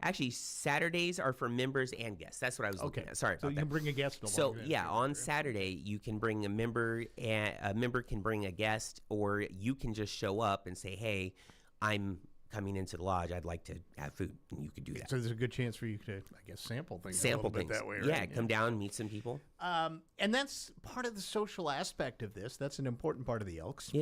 Actually, Saturdays are for members and guests. That's what I was looking at. Sorry about that. So you can bring a guest along. So, on Saturday, you can bring a member, and a member can bring a guest, or you can just show up and say, hey, I'm coming into the lodge. I'd like to have food, and you could do that. So there's a good chance for you to, I guess, sample things Sample a little things. bit that way, right? Yeah, come down, meet some people. And that's part of the social aspect of this. That's an important part of the Elks.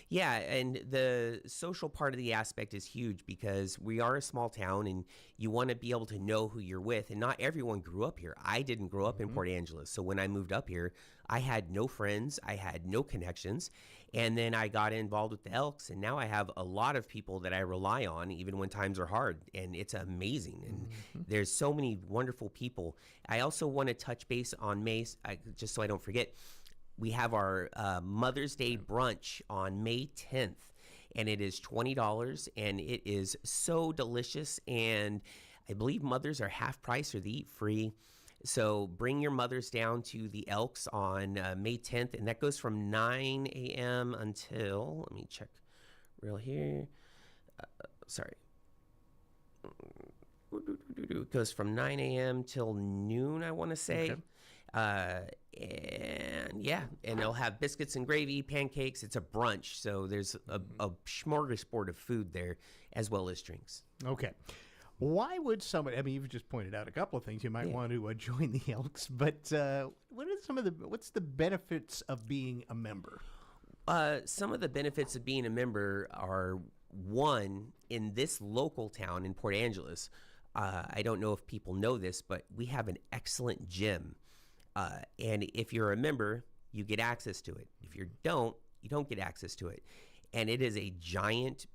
Yeah, and the social part of the aspect is huge because we are a small town and you want to be able to know who you're with. And not everyone grew up here. I didn't grow up in Port Angeles. So when I moved up here, I had no friends. I had no connections. And then I got involved with the Elks. And now I have a lot of people that I rely on even when times are hard. And it's amazing. And there's so many wonderful people. I also want to touch base on May, just so I don't forget. We have our Mother's Day brunch on May 10th, and it is $20, and it is so delicious, and I believe mothers are half price or they eat free. So bring your mothers down to the Elks on May 10th, and that goes from 9 a.m. until, let me check real here. It goes from 9 a.m. till noon, I want to say. And they'll have biscuits and gravy, pancakes. It's a brunch, so there's a smorgasbord of food there as well as drinks. Okay. Why would somebody, I mean, you've just pointed out a couple of things you might want to join the Elks, but what's the benefits of being a member? Some of the benefits of being a member are, one, in this local town in Port Angeles, I don't know if people know this, but we have an excellent gym. And if you're a member, you get access to it. If you don't get access to it. And it is a giant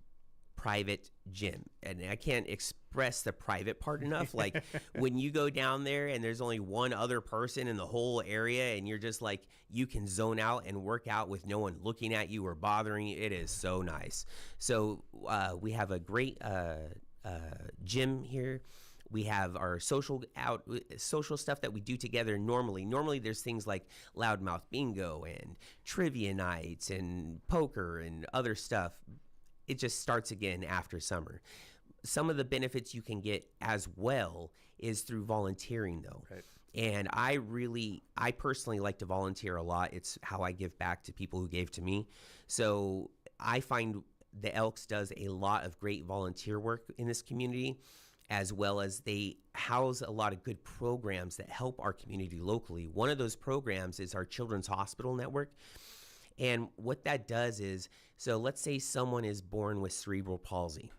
private gym. And I can't express the private part enough. Like when you go down there and there's only one other person in the whole area and you're just like, you can zone out and work out with no one looking at you or bothering you. It is so nice. So we have a great gym here. We have our social stuff that we do together normally. Normally there's things like loudmouth bingo and trivia nights and poker and other stuff. It just starts again after summer. Some of the benefits you can get as well is through volunteering though. Right. And I personally like to volunteer a lot. It's how I give back to people who gave to me. So I find the Elks does a lot of great volunteer work in this community, as well as they house a lot of good programs that help our community locally. One of those programs is our Children's Hospital Network. And what that does is, so let's say someone is born with cerebral palsy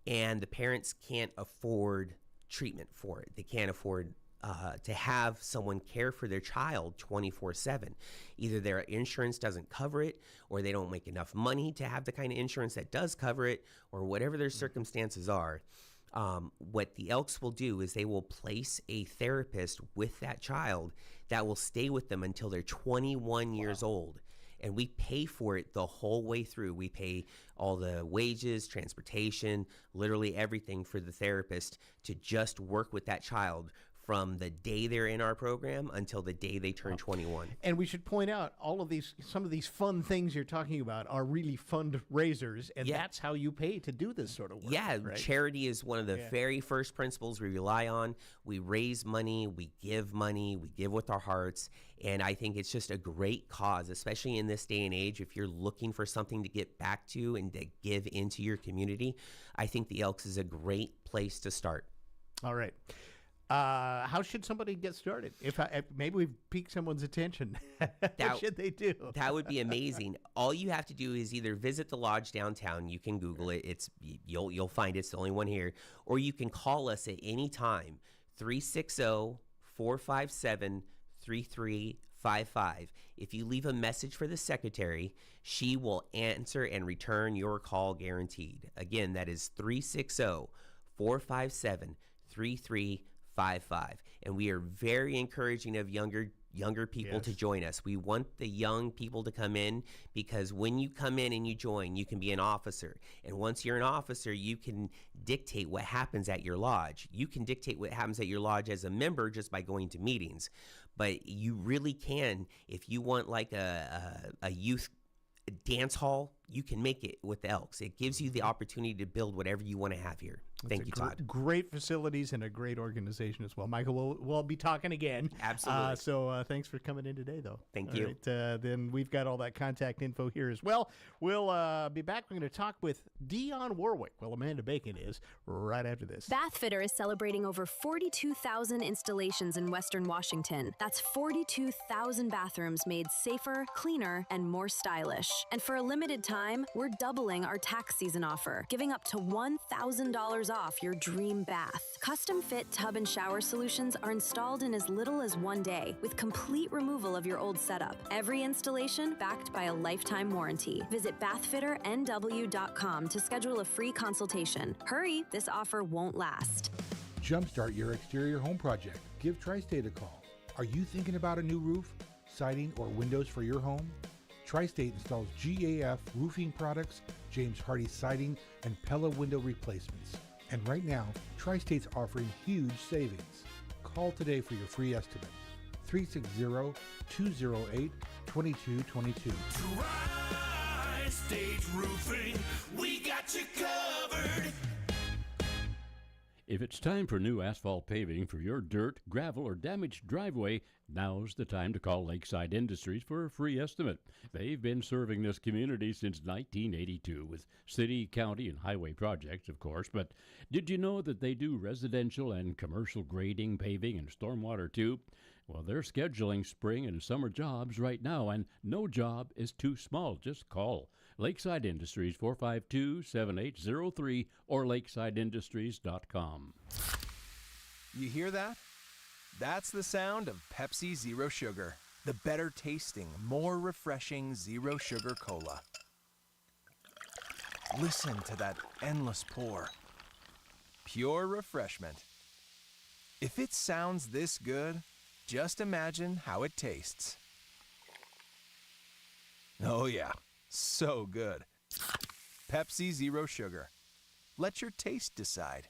and the parents can't afford treatment for it. They can't afford to have someone care for their child 24/7. Either their insurance doesn't cover it, or they don't make enough money to have the kind of insurance that does cover it, or whatever their circumstances are. What the Elks will do is they will place a therapist with that child that will stay with them until they're 21 years old. And we pay for it the whole way through. We pay all the wages, transportation, literally everything for the therapist to just work with that child from the day they're in our program until the day they turn 21. And we should point out some of these fun things you're talking about are really fundraisers, and that's how you pay to do this sort of work. Yeah, right? Charity is one of the very first principles we rely on. We raise money, we give with our hearts, and I think it's just a great cause, especially in this day and age. If you're looking for something to get back to and to give into your community, I think the Elks is a great place to start. All right. How should somebody get started? If maybe we've piqued someone's attention, what should they do? That would be amazing. All you have to do is either visit the lodge downtown. You can Google it. You'll find it's the only one here. Or you can call us at any time, 360-457-3355. If you leave a message for the secretary, she will answer and return your call guaranteed. Again, that is 360-457-3355. And we are very encouraging of younger younger people to join us. We want the young people to come in, because when you come in and you join, you can be an officer. And once you're an officer, you can dictate what happens at your lodge. You can dictate what happens at your lodge as a member just by going to meetings. But you really can, if you want like a youth dance hall, you can make it with the Elks. It gives you the opportunity to build whatever you want to have here. Thank you, Todd. Great facilities and a great organization as well. Michael, we'll be talking again. Absolutely. So thanks for coming in today, though. Thank you. Right, then we've got all that contact info here as well. We'll be back. We're going to talk with Dionne Warwick. Well, Amanda Bacon is right after this. Bathfitter is celebrating over 42,000 installations in Western Washington. That's 42,000 bathrooms made safer, cleaner, and more stylish. And for a limited time, we're doubling our tax season offer, giving up to $1,000 off your dream bath. Custom fit tub and shower solutions are installed in as little as 1 day, with complete removal of your old setup. Every installation backed by a lifetime warranty. Visit bathfitternw.com to schedule a free consultation. Hurry, this offer won't last. Jumpstart your exterior home project. Give Tri-State a call. Are you thinking about a new roof, siding, or windows for your home? Tri-State installs GAF roofing products, James Hardie siding, and Pella window replacements. And right now, Tri-State's offering huge savings. Call today for your free estimate. 360-208-2222. Tri-State Roofing, we got you covered. If it's time for new asphalt paving for your dirt, gravel, or damaged driveway, now's the time to call Lakeside Industries for a free estimate. They've been serving this community since 1982 with city, county, and highway projects, of course. But did you know that they do residential and commercial grading, paving, and stormwater too? Well, they're scheduling spring and summer jobs right now, and no job is too small. Just call Lakeside Industries, 452-7803, or lakesideindustries.com. You hear that? That's the sound of Pepsi Zero Sugar, the better tasting, more refreshing zero sugar cola. Listen to that endless pour. Pure refreshment. If it sounds this good, just imagine how it tastes. Oh yeah, so good. Pepsi Zero Sugar. Let your taste decide.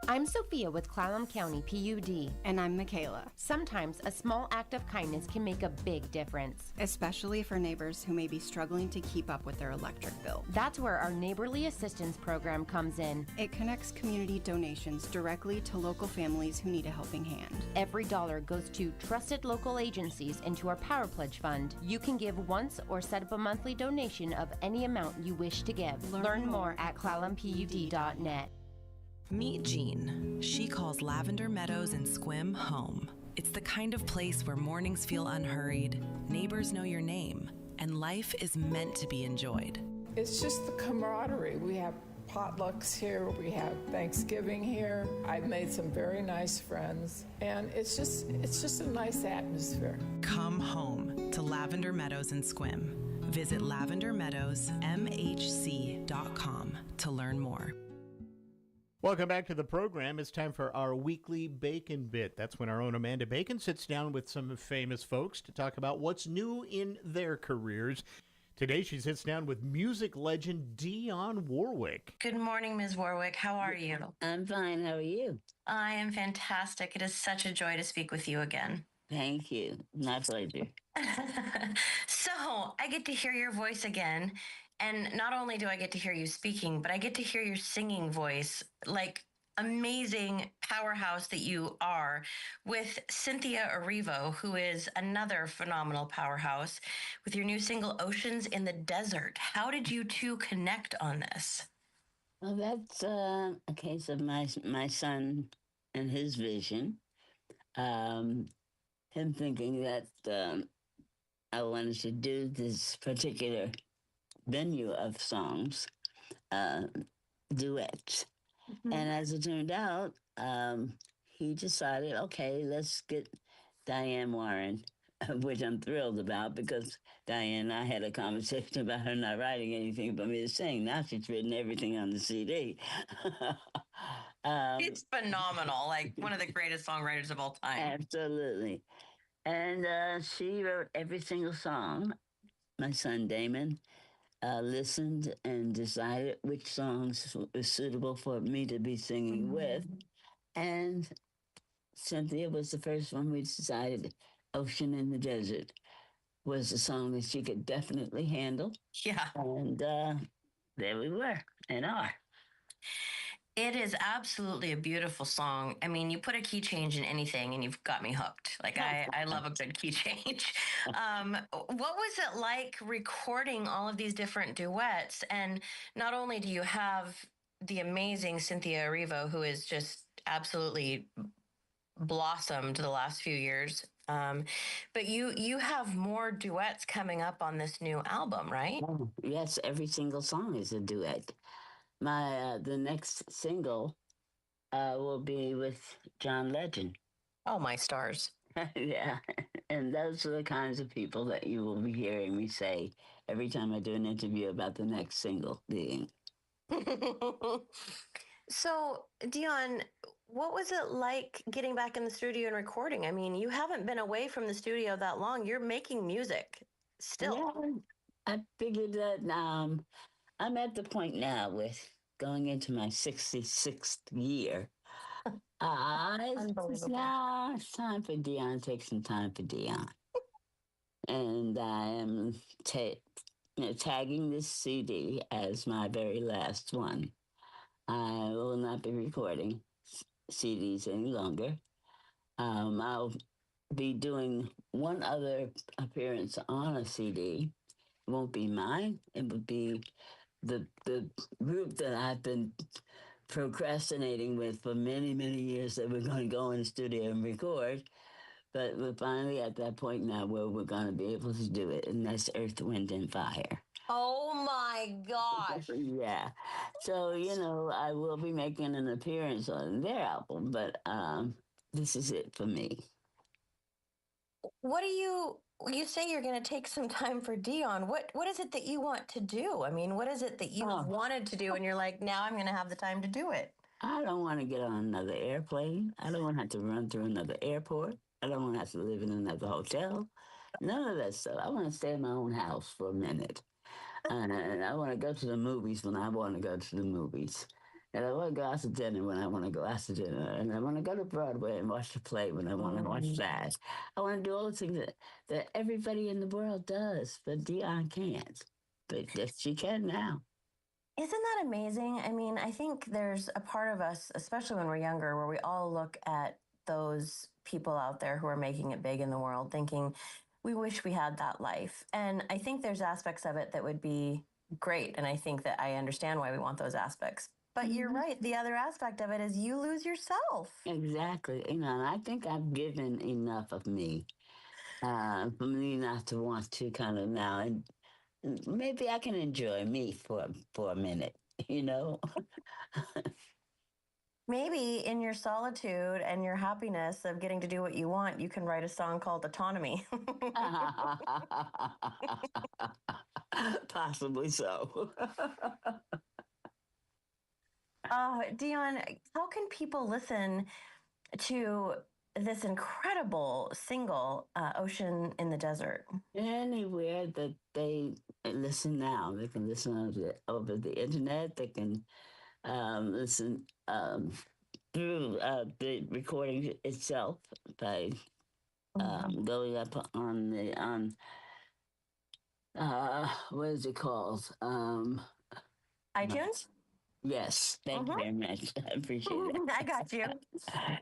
I'm Sophia with Clallam County PUD. And I'm Michaela. Sometimes a small act of kindness can make a big difference. Especially for neighbors who may be struggling to keep up with their electric bill. That's where our Neighborly Assistance Program comes in. It connects community donations directly to local families who need a helping hand. Every dollar goes to trusted local agencies and to our Power Pledge Fund. You can give once or set up a monthly donation of any amount you wish to give. Learn more at clallampud.net. Meet Jean. She calls Lavender Meadows in Sequim home. It's the kind of place where mornings feel unhurried, neighbors know your name, and life is meant to be enjoyed. It's just the camaraderie. We have potlucks here, we have Thanksgiving here. I've made some very nice friends, and it's just a nice atmosphere. Come home to Lavender Meadows in Sequim. Visit lavendermeadowsmhc.com to learn more. Welcome back to the program. It's time for our weekly Bacon Bit. That's when our own Amanda Bacon sits down with some famous folks to talk about what's new in their careers. Today she sits down with music legend Dionne Warwick. Good morning, Ms. Warwick. How are you? I'm fine. How are you? I am fantastic. It is such a joy to speak with you again. Thank you. My pleasure. So I get to hear your voice again. And not only do I get to hear you speaking, but I get to hear your singing voice, like amazing powerhouse that you are, with Cynthia Erivo, who is another phenomenal powerhouse, with your new single, Oceans in the Desert. How did you two connect on this? Well, that's a case of my son and his vision. Him thinking that I wanted to do this particular venue of songs, duets. Mm-hmm. And as it turned out, he decided, okay, let's get Diane Warren, which I'm thrilled about because Diane and I had a conversation about her not writing anything but me to sing. Now she's written everything on the CD. It's phenomenal, like one of the greatest songwriters of all time. Absolutely. And she wrote every single song. My son Damon listened and decided which songs were suitable for me to be singing with. And Cynthia was the first one we decided Ocean in the Desert was a song that she could definitely handle. Yeah. And there we were and are. It is absolutely a beautiful song. I mean, you put a key change in anything and you've got me hooked. Like, I love a good key change. What was it like recording all of these different duets? And not only do you have the amazing Cynthia Erivo, who is just absolutely blossomed the last few years, but you have more duets coming up on this new album, right? Oh, yes, every single song is a duet. My the next single will be with John Legend. Oh, my stars. Yeah, and those are the kinds of people that you will be hearing me say every time I do an interview about the next single being. So, Dion, what was it like getting back in the studio and recording? I mean, you haven't been away from the studio that long. You're making music still. Yeah, I figured that I'm at the point now with going into my 66th year. It's time for Dion. Take some time for Dion. And I am tagging this CD as my very last one. I will not be recording CDs any longer. I'll be doing one other appearance on a CD. It won't be mine. It would be the group that I've been procrastinating with for many, many years that we're going to go in the studio and record. But we're finally at that point now where we're going to be able to do it, and that's Earth, Wind, and Fire. Oh my gosh. Yeah. So, I will be making an appearance on their album, but this is it for me. What do you say you're going to take some time for Dion? What is it that you want to do? I mean, what is it that you wanted to do and you're like, now I'm going to have the time to do it? I don't want to get on another airplane. I don't want to have to run through another airport. I don't want to have to live in another hotel. None of that stuff. I want to stay in my own house for a minute. And I want to go to the movies when I want to go to the movies. And I want to go out to dinner when I want to go out to dinner. And I want to go to Broadway and watch the play when I want to watch that. I want to do all the things that everybody in the world does, but Dion can't. But she can now. Isn't that amazing? I mean, I think there's a part of us, especially when we're younger, where we all look at those people out there who are making it big in the world thinking, we wish we had that life. And I think there's aspects of it that would be great. And I think that I understand why we want those aspects. But you're right. The other aspect of it is you lose yourself. Exactly. And I think I've given enough of me for me not to want to kind of now. And maybe I can enjoy me for a minute, Maybe in your solitude and your happiness of getting to do what you want, you can write a song called Autonomy. Possibly so. Dion, how can people listen to this incredible single, Ocean in the Desert? Anywhere that they listen now. They can listen over the internet. They can listen through the recording itself by going up on what is it called? iTunes? Yes, thank you very much. I appreciate it. I got you.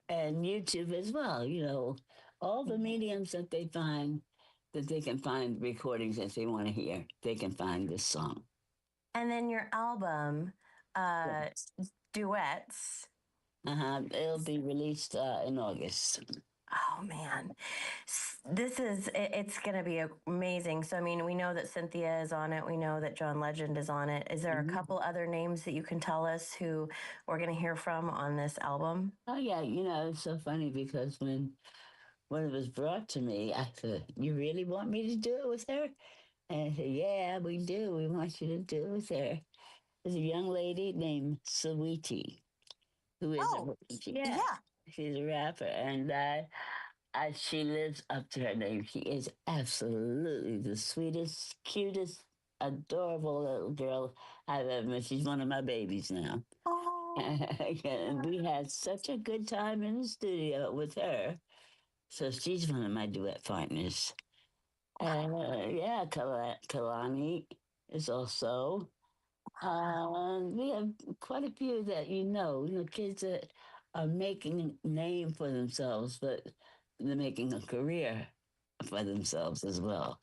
And YouTube as well. All the mediums that they can find recordings that they want to hear, they can find this song. And then your album, Duets. It'll be released in August. Oh, man. It's going to be amazing. So, I mean, we know that Cynthia is on it. We know that John Legend is on it. Is there a couple other names that you can tell us who we're going to hear from on this album? Oh, yeah. It's so funny because when it was brought to me, I said, you really want me to do it with her? And I said, yeah, we do. We want you to do it with her. There's a young lady named Saweetie, who is she's a rapper. And She lives up to her name. She is absolutely the sweetest, cutest, adorable little girl I've ever met. She's one of my babies now. And we had such a good time in the studio with her. So she's one of my duet partners. Yeah, Kalani is also. We have quite a few that kids that are making a name for themselves, but they're making a career for themselves as well.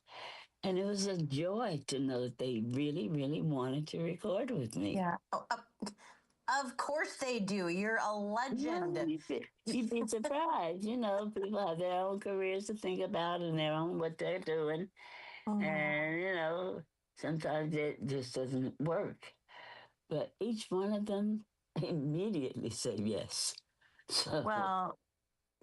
And it was a joy to know that they really, really wanted to record with me. Yeah. Of course they do. You're a legend. Yeah, you'd be surprised. People have their own careers to think about and their own what they're doing. And, sometimes it just doesn't work. But each one of them immediately said yes. So. Well,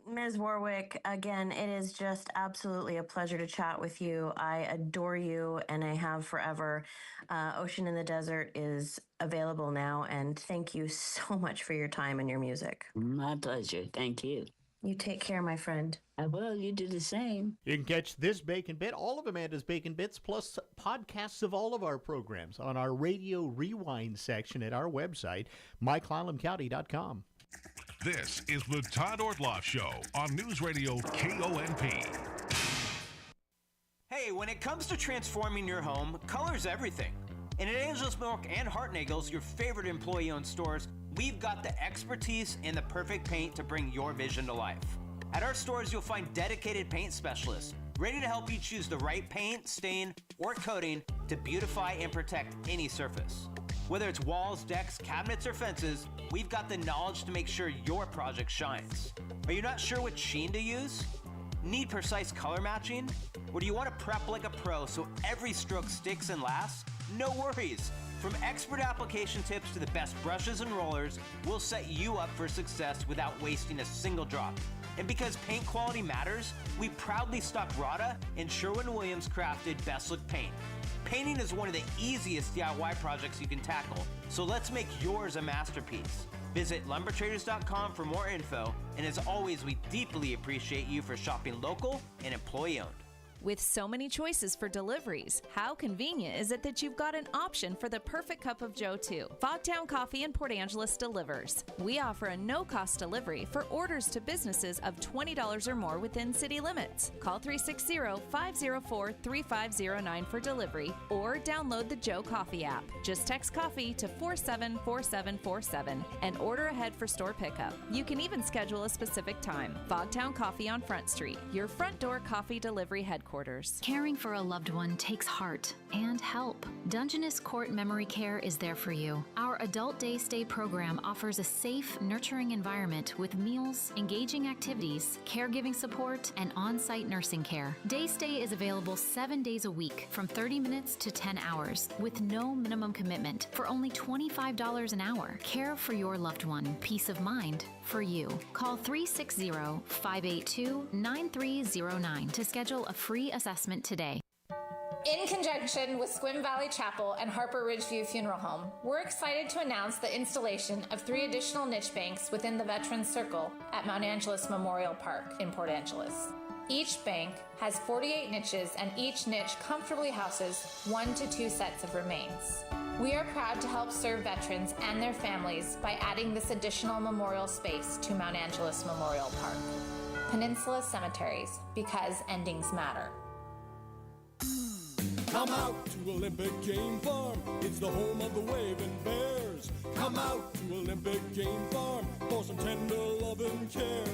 Ms. Warwick, again, it is just absolutely a pleasure to chat with you. I adore you, and I have forever. Ocean in the Desert is available now, and thank you so much for your time and your music. My pleasure. Thank you. You take care, my friend. I will. You do the same. You can catch this Bacon Bit, all of Amanda's Bacon Bits, plus podcasts of all of our programs on our Radio Rewind section at our website, myclallamcounty.com. This is the Todd Ortloff Show on News Radio KONP. Hey, when it comes to transforming your home, color's everything. And at Angelus Milk and Hartnagel's, your favorite employee-owned stores, we've got the expertise and the perfect paint to bring your vision to life. At our stores, you'll find dedicated paint specialists ready to help you choose the right paint, stain, or coating to beautify and protect any surface. Whether it's walls, decks, cabinets, or fences, we've got the knowledge to make sure your project shines. Are you not sure what sheen to use? Need precise color matching? Or do you want to prep like a pro so every stroke sticks and lasts? No worries. From expert application tips to the best brushes and rollers, we'll set you up for success without wasting a single drop. And because paint quality matters, we proudly stock Rada and Sherwin-Williams crafted Best Look paint. Painting is one of the easiest DIY projects you can tackle, so let's make yours a masterpiece. Visit lumbertraders.com for more info, and as always, we deeply appreciate you for shopping local and employee-owned. With so many choices for deliveries, how convenient is it that you've got an option for the perfect cup of Joe, too? Fogtown Coffee in Port Angeles delivers. We offer a no-cost delivery for orders to businesses of $20 or more within city limits. Call 360-504-3509 for delivery or download the Joe Coffee app. Just text coffee to 474747 and order ahead for store pickup. You can even schedule a specific time. Fogtown Coffee on Front Street, your front door coffee delivery headquarters. Caring for a loved one takes heart and help. Dungeness Court Memory Care is there for you. Our adult day stay program offers a safe, nurturing environment with meals, engaging activities, caregiving support, and on-site nursing care. Day stay is available 7 days a week from 30 minutes to 10 hours with no minimum commitment for only $25 an hour. Care for your loved one. Peace of mind for you. Call 360-582-9309 to schedule a free assessment today. In conjunction with Squim Valley Chapel and Harper Ridgeview Funeral Home, we're excited to announce the installation of 3 additional niche banks within the Veterans Circle at Mount Angeles Memorial Park in Port Angeles. Each bank has 48 niches, and each niche comfortably houses 1 to 2 sets of remains. We are proud to help serve veterans and their families by adding this additional memorial space to Mount Angeles Memorial Park. Peninsula Cemeteries, because endings matter. Come out to Olympic Game Farm, it's the home of the Waving Bears. Come out to Olympic Game Farm for some tender love and care.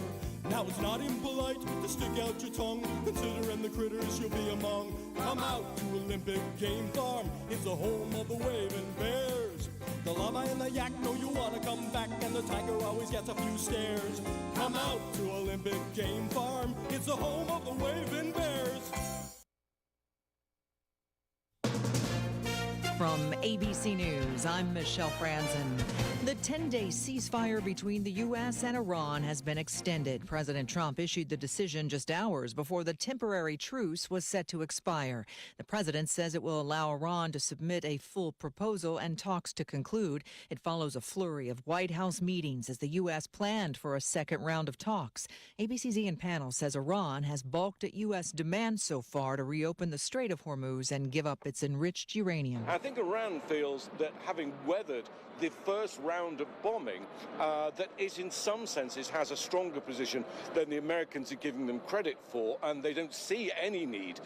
Now it's not impolite to stick out your tongue, considering the critters you'll be among. Come out to Olympic Game Farm, it's the home of the Waving Bears. The llama and the yak know you wanna come back, and the tiger always gets a few stares. Come out to Olympic Game Farm, it's the home of the Waving Bears. From From ABC News, I'm Michelle Franzen. The 10-day ceasefire between the U.S. and Iran has been extended. President Trump issued the decision just hours before the temporary truce was set to expire. The president says it will allow Iran to submit a full proposal and talks to conclude. It follows a flurry of White House meetings as the U.S. planned for a second round of talks. ABC's Ian Pannell says Iran has balked at U.S. demands so far to reopen the Strait of Hormuz and give up its enriched uranium. I think Iran feels that having weathered the first round of bombing, that it in some senses has a stronger position than the Americans are giving them credit for, and they don't see any need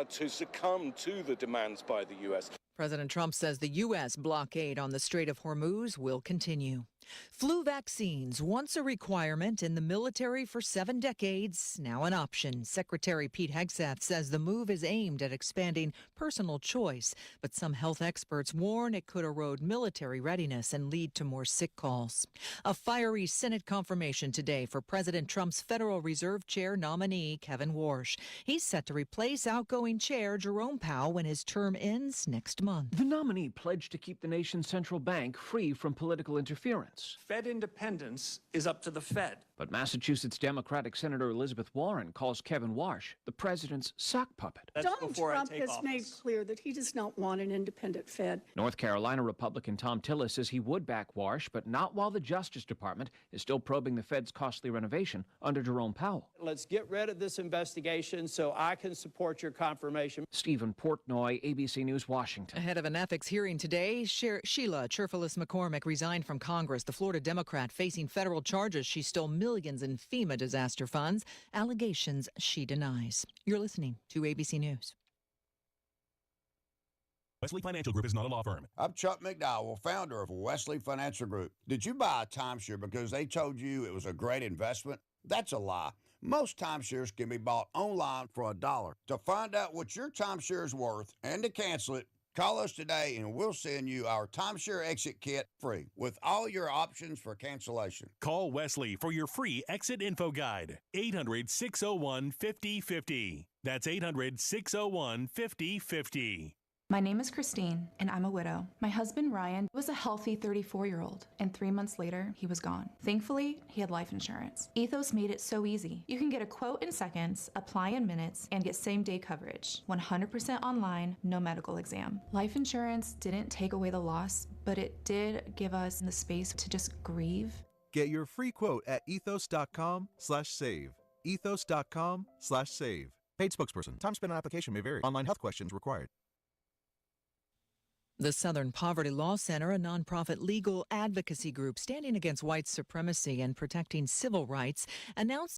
to succumb to the demands by the U.S. President Trump says the U.S. blockade on the Strait of Hormuz will continue. Flu vaccines, once a requirement in the military for 7 decades, now an option. Secretary Pete Hegseth says the move is aimed at expanding personal choice, but some health experts warn it could erode military readiness and lead to more sick calls. A fiery Senate confirmation today for President Trump's Federal Reserve Chair nominee, Kevin Warsh. He's set to replace outgoing Chair Jerome Powell when his term ends next month. The nominee pledged to keep the nation's central bank free from political interference. Fed independence is up to the Fed. But Massachusetts Democratic Senator Elizabeth Warren calls Kevin Warsh the president's sock puppet. Donald Trump has made clear that he does not want an independent Fed. North Carolina Republican Tom Tillis says he would back Warsh, but not while the Justice Department is still probing the Fed's costly renovation under Jerome Powell. Let's get rid of this investigation so I can support your confirmation. Stephen Portnoy, ABC News, Washington. Ahead of an ethics hearing today, Sheila Cherfilus McCormick resigned from Congress. The Florida Democrat facing federal charges she stole millions in FEMA disaster funds, allegations she denies. You're listening to ABC News. Wesley Financial Group is not a law firm. I'm Chuck McDowell, founder of Wesley Financial Group. Did you buy a timeshare because they told you it was a great investment? That's a lie. Most timeshares can be bought online for $1. To find out what your timeshare is worth and to cancel it, call us today and we'll send you our timeshare exit kit free with all your options for cancellation. Call Wesley for your free exit info guide. 800-601-5050. That's 800-601-5050. My name is Christine, and I'm a widow. My husband, Ryan, was a healthy 34-year-old, and 3 months later, he was gone. Thankfully, he had life insurance. Ethos made it so easy. You can get a quote in seconds, apply in minutes, and get same-day coverage. 100% online, no medical exam. Life insurance didn't take away the loss, but it did give us the space to just grieve. Get your free quote at ethos.com/save. Ethos.com/save. Paid spokesperson. Time spent on application may vary. Online health questions required. The Southern Poverty Law Center, a nonprofit legal advocacy group standing against white supremacy and protecting civil rights, announced